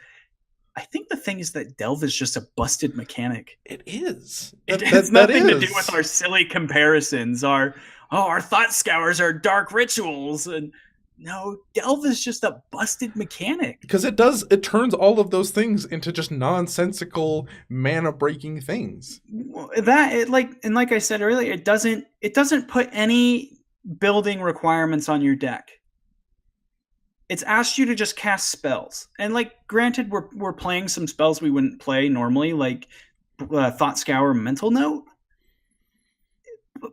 I think the thing is that Delve is just a busted mechanic. It is. It has nothing to do with our silly comparisons. Our Thought Scours are dark rituals. And no, Delve is just a busted mechanic. Because it turns all of those things into just nonsensical mana-breaking things. Like I said earlier, it doesn't put any building requirements on your deck. it's asked you to just cast spells. And like, granted, we're playing some spells we wouldn't play normally, like Thought Scour, Mental Note.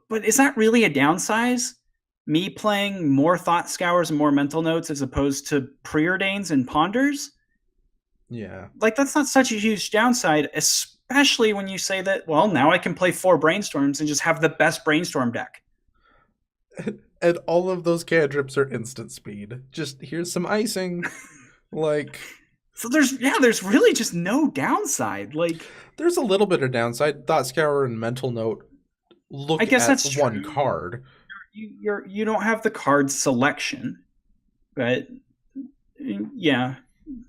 But is that really a downsize? Me playing more Thought Scours and more Mental Notes as opposed to Preordains and Ponders? Yeah. Like, that's not such a huge downside, especially when you say that, well, now I can play 4 Brainstorms and just have the best Brainstorm deck. And all of those cantrips are instant speed. Just here's some icing. Like, so there's really just no downside. Like, there's a little bit of downside. Thought Scour and Mental Note look I guess at that's one true. card. You don't have the card selection, but yeah,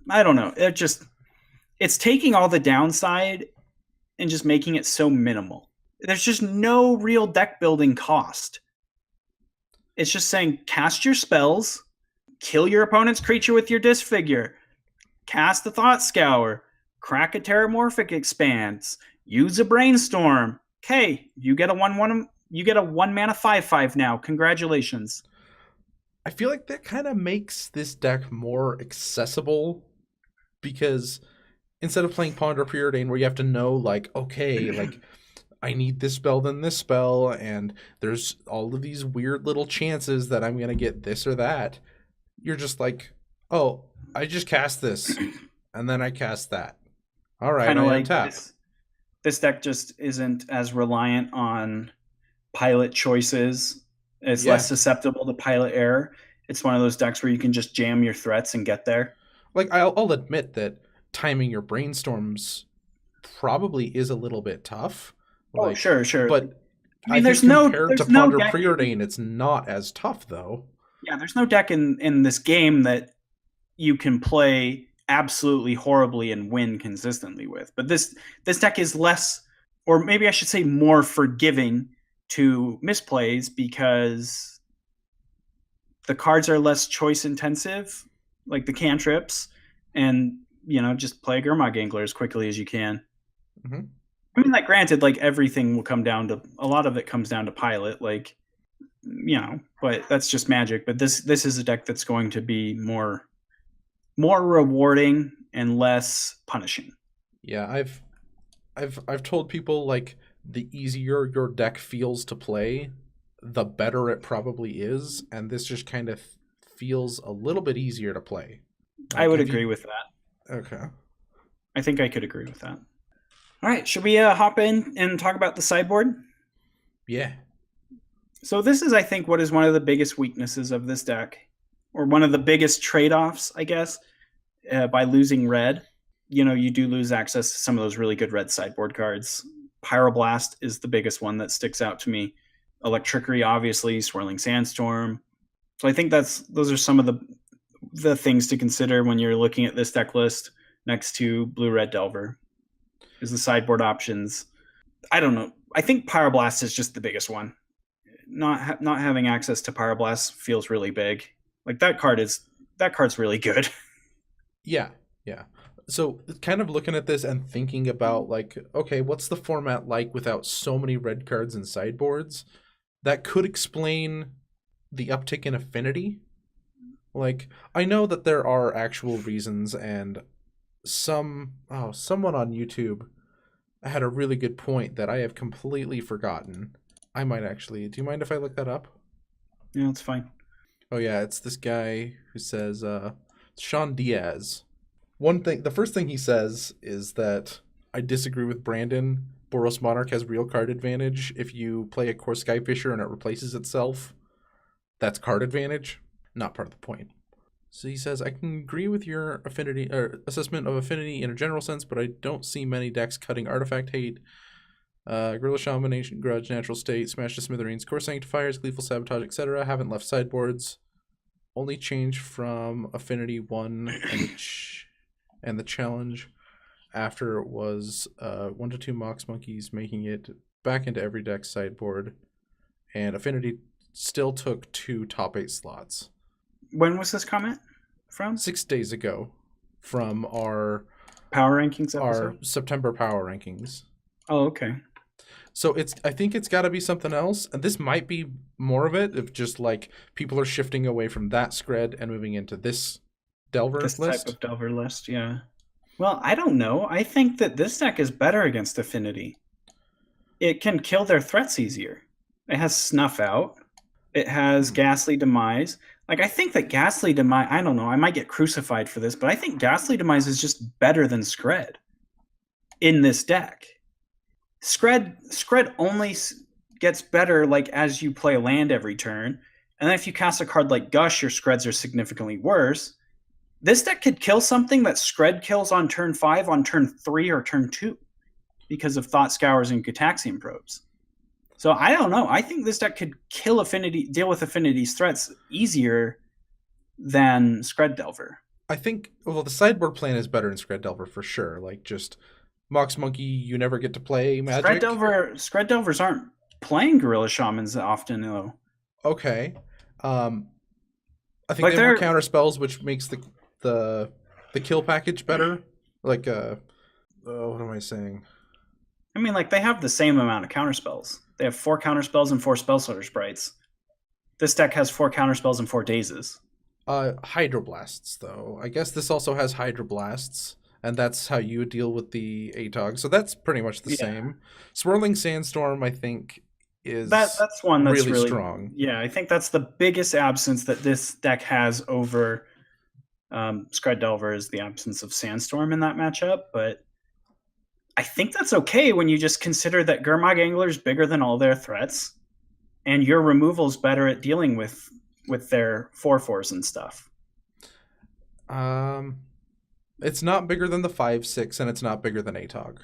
I don't know. It's taking all the downside and just making it so minimal. There's just no real deck building cost. It's just saying cast your spells, kill your opponent's creature with your Disfigure, cast the Thought Scour, crack a Terramorphic Expanse, use a Brainstorm. Okay, you get a 1/1. You get a 1 mana 5/5 now. Congratulations. I feel like that kind of makes this deck more accessible, because instead of playing Ponder Preordain where you have to know, like, okay, like, I need this spell, then this spell, and there's all of these weird little chances that I'm going to get this or that. You're just like, oh, I just cast this, and then I cast that. All right, Kind of like untap. this deck just isn't as reliant on pilot choices. It's Yeah. less susceptible to pilot error. It's one of those decks where you can just jam your threats and get there. Like, I'll admit that timing your brainstorms probably is a little bit tough. Oh, Like, sure. But I mean, think compared to Ponder Preordain, it's not as tough, though. Yeah, there's no deck in this game that you can play absolutely horribly and win consistently with. But this deck is less, or maybe I should say more forgiving to misplays, because the cards are less choice intensive, like the cantrips, and just play Gurmag Angler as quickly as you can. Mm-hmm. I mean, like, granted, like, everything will come down to, a lot of it comes down to pilot, like, but that's just Magic. But this is a deck that's going to be more rewarding and less punishing. Yeah, I've told people, like, the easier your deck feels to play, the better it probably is, and this just kind of feels a little bit easier to play. Like, I would agree with that. Okay. I think I could agree with that. All right, should we hop in and talk about the sideboard? Yeah. So this is, I think, what is one of the biggest weaknesses of this deck, or one of the biggest trade-offs, I guess, by losing red. You do lose access to some of those really good red sideboard cards. Pyroblast is the biggest one that sticks out to me. Electrickery, obviously, Swirling Sandstorm. So I think those are some of the things to consider when you're looking at this deck list next to Blue-Red Delver. Is the sideboard options. I don't know. I think Pyroblast is just the biggest one. Not having access to Pyroblast feels really big. Like, that card's really good. Yeah. So kind of looking at this and thinking about, like, okay, what's the format like without so many red cards and sideboards? That could explain the uptick in affinity. Like, I know that there are actual reasons, and someone on YouTube had a really good point that I have completely forgotten. I might actually. Do you mind if I look that up? Yeah, that's fine. Oh yeah, it's this guy who says Sean Diaz. The first thing he says is that I disagree with Brandon. Boros Monarch has real card advantage. If you play a Core Skyfisher and it replaces itself, that's card advantage. Not part of the point. So he says, I can agree with your affinity or assessment of affinity in a general sense, but I don't see many decks cutting Artifact Hate, Gorilla Shaman, Ancient Grudge, Natural State, Smash to Smithereens, Core Sanctifiers, Gleeful Sabotage, etc. Haven't left sideboards. Only change from Affinity 1 and the challenge after was 1 to 2 Mox Monkeys, making it back into every deck sideboard. And Affinity still took 2 top 8 slots. When was this comment from? 6 days ago, from our Power Rankings episode? Our September Power Rankings. Oh, okay. So I think it's got to be something else, and this might be more of it if just like people are shifting away from that Scred and moving into this Delver This list. type of Delver list, yeah. Well, I don't know. I think that this deck is better against Affinity. It can kill their threats easier. It has Snuff Out. It has Ghastly Demise. Like, I think that Ghastly Demise, I don't know, I might get crucified for this, but I think Ghastly Demise is just better than Scred in this deck. Scred only gets better like as you play a land every turn, and then if you cast a card like Gush, your Screds are significantly worse. This deck could kill something that Scred kills on turn 5, on turn 3, or turn 2 because of Thought Scours and Gitaxian Probes. So I don't know. I think this deck could deal with Affinity's threats easier than Scred Delver. I think, well, the sideboard plan is better in Scred Delver for sure. Like, just Mox Monkey, you never get to play Magic. Scred Delvers aren't playing Gorilla Shamans often, though. Okay. I think Like they have more counter spells, which makes the kill package better. Like, what am I saying? I mean, like, they have the same amount of counter spells. They have 4 counter spells and 4 spell sorter sprites. This deck has 4 counter spells and 4 dazes. Hydroblasts, though. I guess this also has Hydroblasts, and that's how you would deal with the ATOG. So that's pretty much the same. Swirling Sandstorm, I think, is that's one that's really strong. Yeah, I think that's the biggest absence that this deck has over Scred Delver is the absence of Sandstorm in that matchup, but I think that's okay when you just consider that Gurmag Angler is bigger than all their threats, and your removal is better at dealing with their 4/4s and stuff. It's not bigger than the 5/6, and it's not bigger than ATOG.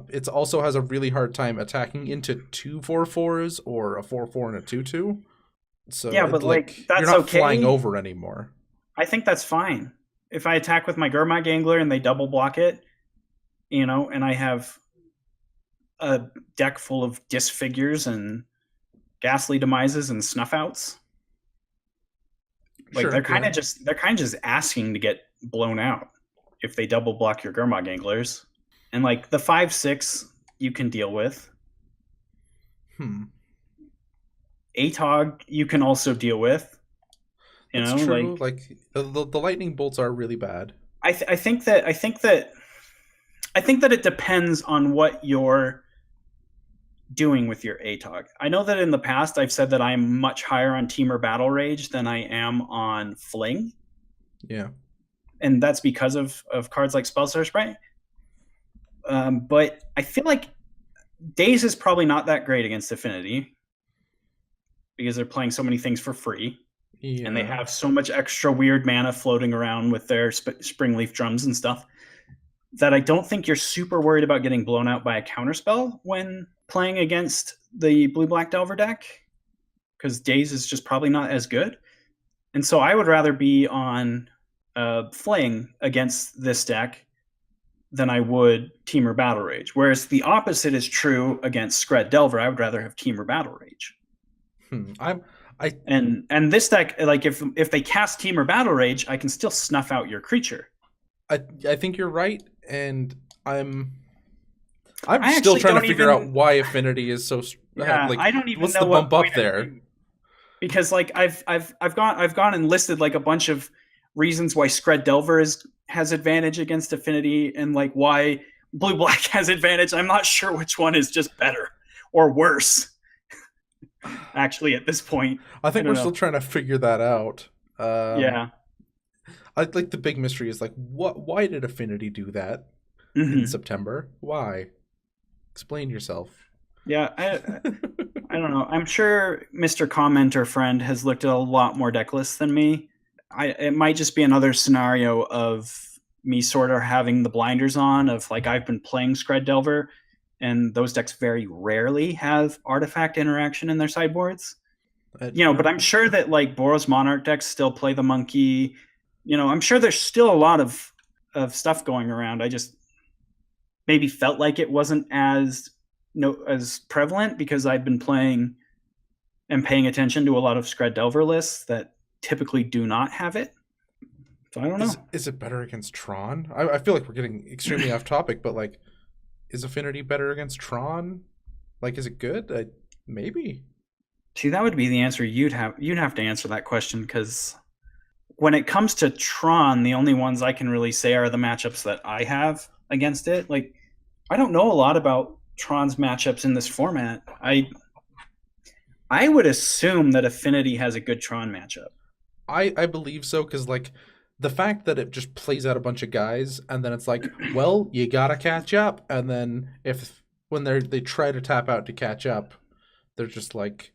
It also has a really hard time attacking into 2 4/4s or a 4/4 and a 2/2. So yeah, but like that's you're not okay. flying over anymore. I think that's fine. If I attack with my Gurmag Angler and they double block it, and I have a deck full of Disfigures and Ghastly Demises and Snuff Outs, like they're kind of just asking to get blown out if they double block your Gurmag Anglers. And like the 5/6 you can deal with. ATOG you can also deal with. It's true. Like the lightning bolts are really bad. I think that it depends on what you're doing with your ATOG. I know that in the past I've said that I'm much higher on Temur Battle Rage than I am on Fling. Yeah. And that's because of cards like Spellsorcerer Sprite. But I feel like Daze is probably not that great against Affinity because they're playing so many things for free. Yeah. And they have so much extra weird mana floating around with their Springleaf Drums and stuff that I don't think you're super worried about getting blown out by a counterspell when playing against the Blue-Black Delver deck, because Daze is just probably not as good. And so I would rather be on Fling against this deck than I would Temur Battle Rage. Whereas the opposite is true against Scred Delver. I would rather have Temur Battle Rage. And this deck, like if they cast Temur Battle Rage, I can still snuff out your creature. I think you're right, and I'm still trying to figure out why Affinity is so. I don't even what's know the bump what up there. Because like I've gone and listed like a bunch of reasons why Scred Delver has advantage against Affinity, and like why Blue Black has advantage. I'm not sure which one is just better or worse. Actually, at this point, I think we're still trying to figure that out. Yeah. I like the big mystery is like why did Affinity do that in September? Why? Explain yourself. Yeah, I don't know. I'm sure Mr. Commenter friend has looked at a lot more deck lists than me. It might just be another scenario of me sort of having the blinders on of like I've been playing Scred Delver, and those decks very rarely have artifact interaction in their sideboards. But I'm sure that like Boros Monarch decks still play the monkey. I'm sure there's still a lot of stuff going around. I just maybe felt like it wasn't as prevalent because I've been playing and paying attention to a lot of Scred Delver lists that typically do not have it. So I don't know. Is it better against Tron? I feel like we're getting extremely off topic, but like is Affinity better against Tron? Like, is it good? Maybe. See, that would be the answer you'd have to answer that question, because when it comes to Tron, the only ones I can really say are the matchups that I have against it. Like, I don't know a lot about Tron's matchups in this format. I would assume that Affinity has a good Tron matchup. I believe so, because like the fact that it just plays out a bunch of guys and then it's like, well, you gotta catch up, and then when they try to tap out to catch up, they're just like,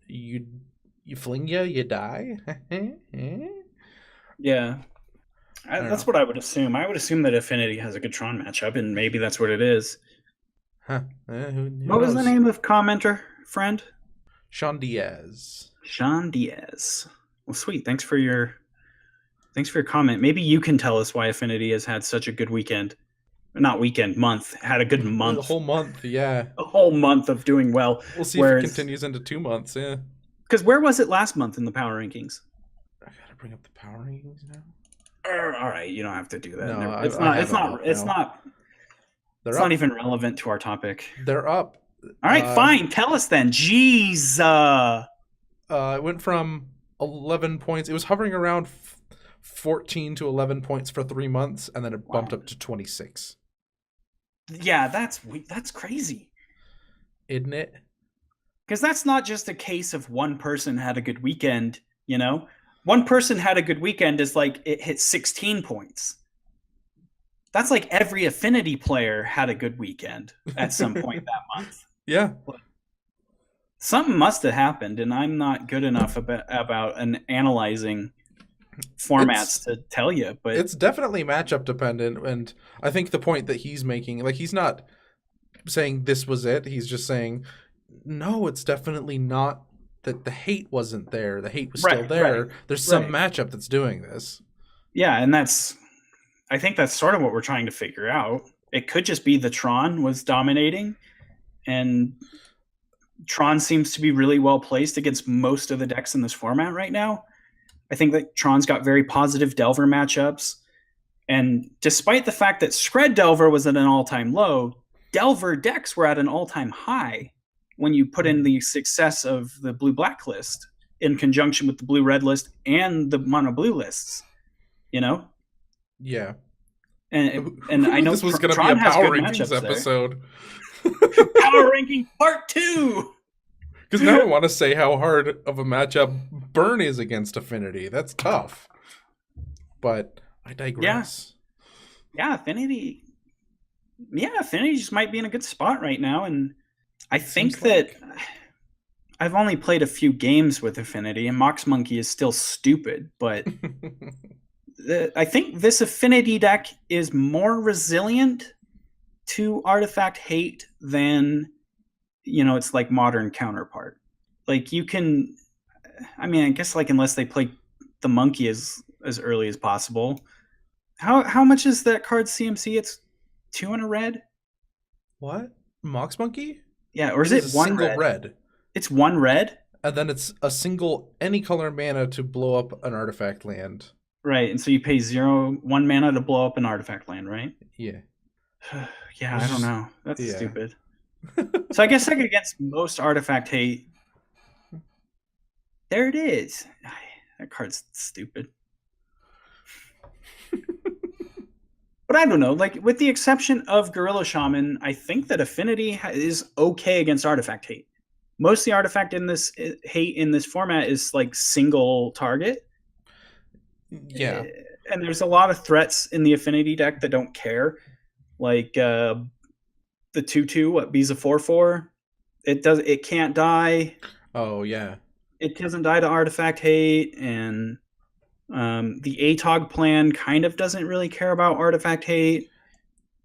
you fling you die. Yeah. That's what I would assume. I would assume that Affinity has a good Tron matchup, and maybe that's what it is. Huh. Who What was knows? the name of commenter, friend? Sean Diaz. Sean Diaz. Well, sweet. Thanks for your comment. Maybe you can tell us why Affinity has had such a good weekend. Not weekend, month. Had a good month. A whole month, yeah. A whole month of doing well. We'll see if it continues into 2 months, yeah. Because where was it last month in the power rankings? I gotta bring up the power rankings now. All right, you don't have to do that. No, it's not even relevant to our topic. They're up. All right, fine. Tell us then. Jeez. It went from 11 points. It was hovering around 14 to 11 points for 3 months, and then it bumped up to 26. Yeah, that's crazy. Isn't it? Because that's not just a case of one person had a good weekend, you know? One person had a good weekend is like it hit 16 points. That's like every Affinity player had a good weekend at some point that month. Yeah. Something must have happened, and I'm not good enough about analyzing formats to tell you. But it's definitely matchup dependent, and I think the point that he's making, like, he's not saying this was it. He's just saying, no, it's definitely not that the hate wasn't there. The hate was still there. Right, There's some matchup that's doing this. Yeah, and I think that's sort of what we're trying to figure out. It could just be the Tron was dominating, and Tron seems to be really well placed against most of the decks in this format right now. I think that Tron's got very positive Delver matchups, and despite the fact that Scred Delver was at an all-time low, Delver decks were at an all-time high when you put in the success of the blue-black list in conjunction with the blue-red list and the mono-blue lists, you know? Yeah. And I know this was going to be a power rankings episode. Power ranking part 2! Because now I want to say how hard of a matchup Burn is against Affinity. That's tough. But I digress. Yeah, Affinity just might be in a good spot right now, and I think that I've only played a few games with Affinity, and Mox Monkey is still stupid, but I think this Affinity deck is more resilient to artifact hate than, it's like modern counterpart. Like, you can, I guess, like, unless they play the monkey as early as possible. How much is that card CMC? It's 2 and a red? What? Mox Monkey? Yeah, or is it one single red? It's 1 red? And then it's a single any color mana to blow up an artifact land. Right, and so you pay 1 mana to blow up an artifact land, right? Yeah. Yeah, I don't know. That's stupid. So I guess, like, against most artifact hate, there it is. That card's stupid. But I don't know. Like, with the exception of Gorilla Shaman, I think that Affinity is okay against artifact hate. Most of the artifact hate in this format is like single target. Yeah. And there's a lot of threats in the Affinity deck that don't care. Like the 2/2, what B's a 4/4. It can't die. Oh yeah. It doesn't die to artifact hate, and the ATOG plan kind of doesn't really care about artifact hate,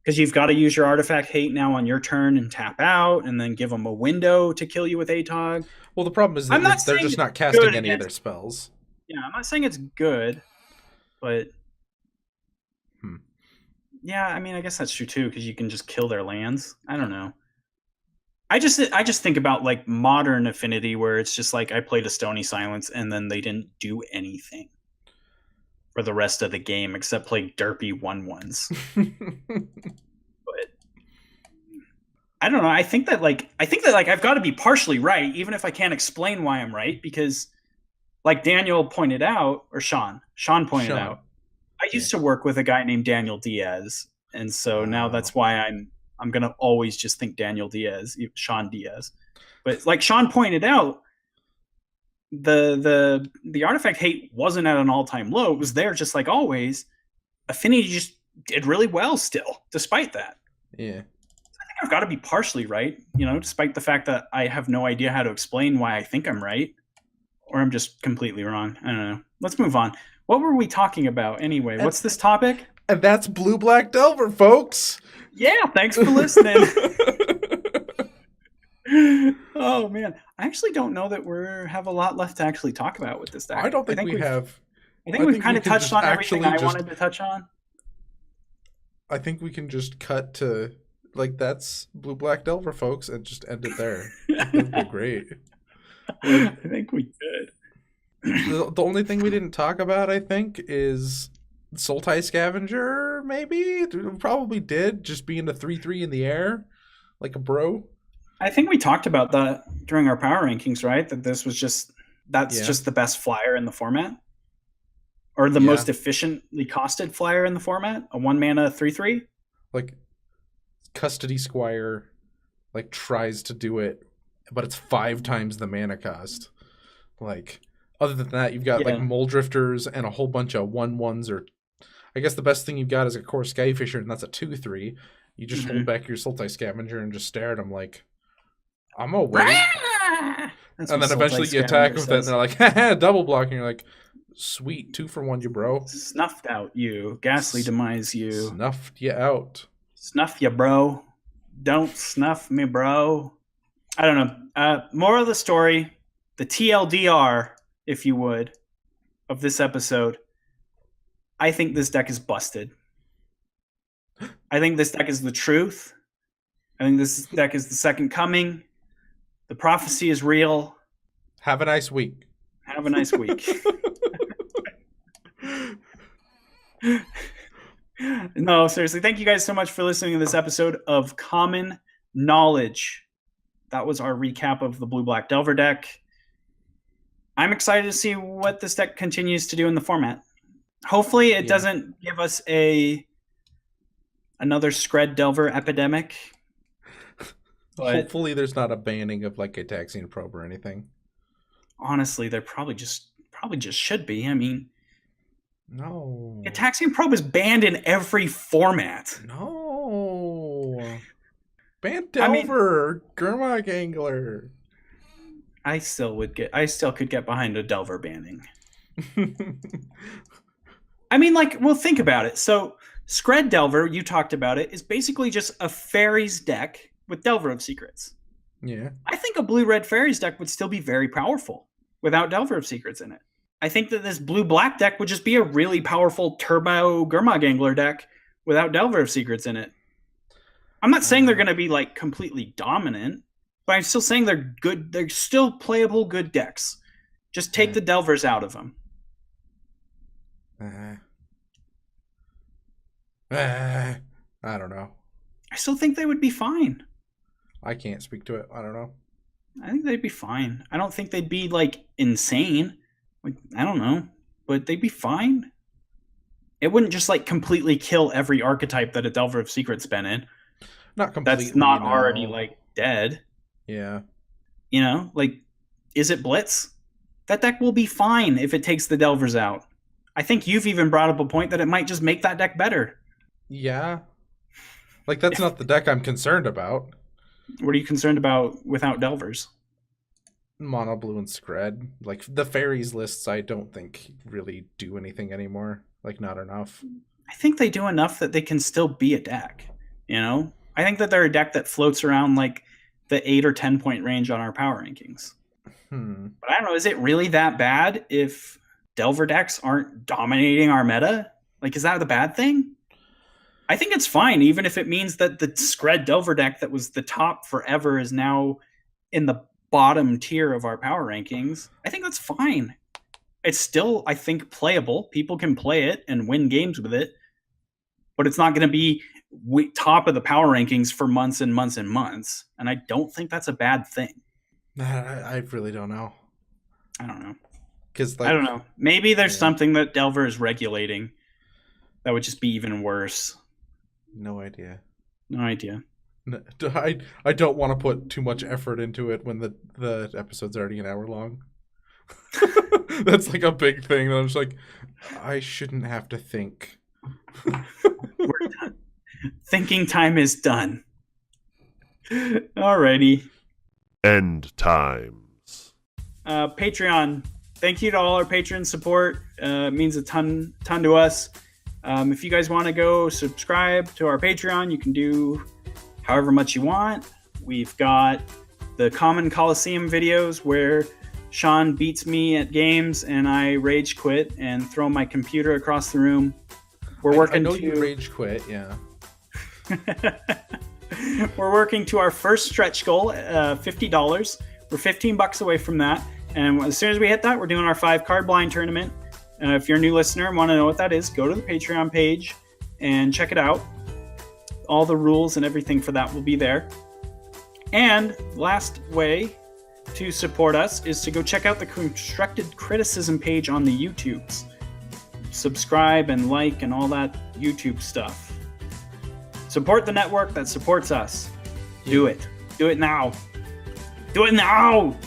because you've got to use your artifact hate now on your turn and tap out, and then give them a window to kill you with ATOG. Well, the problem is that they're just not casting any of their spells. Yeah, I'm not saying it's good, but yeah, I guess that's true too, because you can just kill their lands. I don't know. I just think about, like, modern Affinity, where it's just like I played a Stony Silence and then they didn't do anything for the rest of the game except play derpy 1/1s. But I don't know. I think that I've got to be partially right, even if I can't explain why I'm right, because like Daniel pointed out, or Sean pointed out, I used to work with a guy named Daniel Diaz, and so now that's why I'm gonna always just think Daniel Diaz, Sean Diaz. But like Sean pointed out, the artifact hate wasn't at an all-time low. It was there just like always. Affinity just did really well still, despite that. Yeah. I've got to be partially right, you know, despite the fact that I have no idea how to explain why I think I'm right, or I'm just completely wrong. I don't know. Let's move on. What were we talking about anyway? What's this topic? And that's Blue Black Delver, folks. Yeah, thanks for listening. Oh man, I actually don't know that we have a lot left to actually talk about with this deck. I don't think we have. I think we've kind of touched on everything I wanted to touch on. I think we can just cut to like that's Blue Black Delver, folks, and just end it there. That'd be great. I think we could. The only thing we didn't talk about, I think, is Sultai Scavenger. Maybe we probably did, just being a 3/3 in the air, like a bro. I think we talked about that during our power rankings, right? That this was just just the best flyer in the format, or the most efficiently costed flyer in the format. A 1-mana 3/3. Like Custody Squire, like tries to do it, but it's 5 times the mana cost. Like other than that, you've got like Mole Drifters and a whole bunch of 1/1s, or I guess the best thing you've got is a Core Skyfisher, and that's a 2/3. You just hold back your Sultai Scavenger and just stare at them like, I'm gonna wait. And then eventually you attack with it, and they're like, haha, double blocking. You're like, sweet, 2 for 1, you bro. Snuffed out you. Ghastly Demise you. Snuffed you out. Snuff you, bro. Don't snuff me, bro. I don't know. Moral of the story, the TLDR, if you would, of this episode. I think this deck is busted. I think this deck is the truth. I think this deck is the second coming. The prophecy is real. Have a nice week. Have a nice week. No, seriously. Thank you guys so much for listening to this episode of Common Knowledge. That was our recap of the Blue Black Delver deck. I'm excited to see what this deck continues to do in the format. Hopefully it doesn't give us another Scred Delver epidemic. But hopefully there's not a banning of like a Taxian Probe or anything. Honestly, there probably just should be. I mean, no. Taxian Probe is banned in every format. No. Ban Delver, Gurmag Angler. I still could get behind a Delver banning. I mean, like, well, think about it. So, Scred Delver, you talked about it, is basically just a Fairies deck with Delver of Secrets. Yeah. I think a blue-red Fairies deck would still be very powerful without Delver of Secrets in it. I think that this blue-black deck would just be a really powerful Turbo Gurmag Angler deck without Delver of Secrets in it. I'm not saying they're going to be, like, completely dominant, but I'm still saying they're good. They're still playable good decks. Just take the Delvers out of them. I don't know. I still think they would be fine. I can't speak to it. I don't know. I think they'd be fine. I don't think they'd be, like, insane. Like, I don't know. But they'd be fine. It wouldn't just, like, completely kill every archetype that a Delver of Secrets been in. Not completely. That's not already, like, dead. Yeah. You know? Like, is it Blitz? That deck will be fine if it takes the Delvers out. I think you've even brought up a point that it might just make that deck better. Yeah. Like, that's not the deck I'm concerned about. What are you concerned about without Delvers? Mono blue and Scred. Like, the Fairies lists I don't think really do anything anymore. Like, not enough. I think they do enough that they can still be a deck. You know? I think that they're a deck that floats around, like, the 8 or 10 point range on our power rankings. But I don't know, is it really that bad if Delver decks aren't dominating our meta? Like, is that the bad thing? I think it's fine, even if it means that the Scred Delver deck that was the top forever is now in the bottom tier of our power rankings. I think that's fine. It's still, I think, playable. People can play it and win games with it. But it's not going to be top of the power rankings for months and months and months. And I don't think that's a bad thing. I really don't know. I don't know. Because I don't know. Maybe there's something that Delver is regulating that would just be even worse. No idea. No idea. I don't want to put too much effort into it when the episode's already an hour long. That's like a big thing that I'm just like, I shouldn't have to think. We're done. Thinking time is done. Alrighty. End times. Patreon. Thank you to all our patron support. It means a ton to us. If you guys want to go subscribe to our Patreon, you can do however much you want. We've got the Common Coliseum videos where Sean beats me at games and I rage quit and throw my computer across the room. I know you rage quit, yeah. We're working to our first stretch goal, $50. We're $15 away from that. And as soon as we hit that, we're doing our 5-card blind tournament. If you're a new listener and want to know what that is, go to the Patreon page and check it out. All the rules and everything for that will be there. And last way to support us is to go check out the Constructed Criticism page on the YouTubes. Subscribe and like and all that YouTube stuff. Support the network that supports us. Do it. Do it now. Do it now!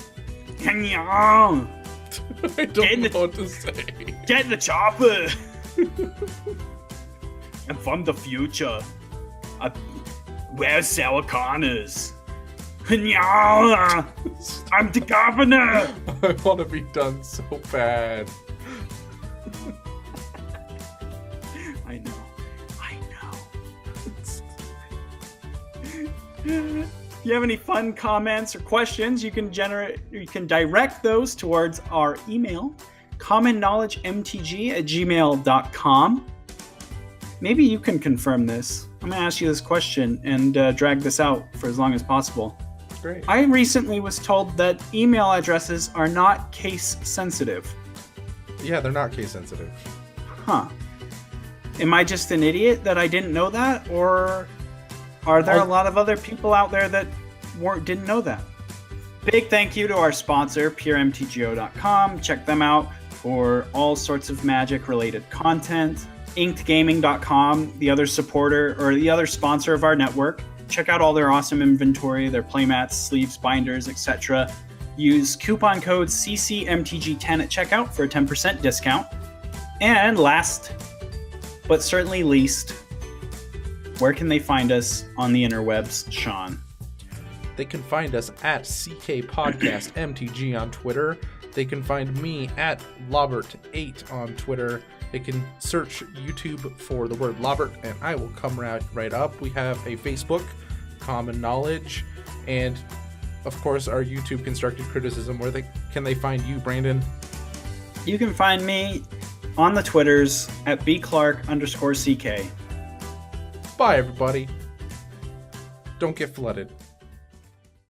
I don't know what to say. Get in the chopper! I'm from the future. Where's Sarah Connors? I'm the governor! I want to be done so bad. I know. If you have any fun comments or questions, you can direct those towards our email, commonknowledgemtg@gmail.com. Maybe you can confirm this. I'm going to ask you this question and drag this out for as long as possible. Great. I recently was told that email addresses are not case sensitive. Yeah, they're not case sensitive. Huh. Am I just an idiot that I didn't know that? Or are there a lot of other people out there that didn't know that? Big thank you to our sponsor, puremtgo.com. Check them out for all sorts of Magic-related content. InkedGaming.com, the other supporter or the other sponsor of our network. Check out all their awesome inventory, their playmats, sleeves, binders, etc. Use coupon code CCMTG10 at checkout for a 10% discount. And last, but certainly least, where can they find us on the interwebs, Sean? They can find us at CK Podcast MTG on Twitter. They can find me at Lobbert8 on Twitter. They can search YouTube for the word Lobbert, and I will come right up. We have a Facebook, Common Knowledge, and of course our YouTube Constructed Criticism. Where can they find you, Brandon? You can find me on the Twitters at bclark_ck. Bye, everybody. Don't get flooded.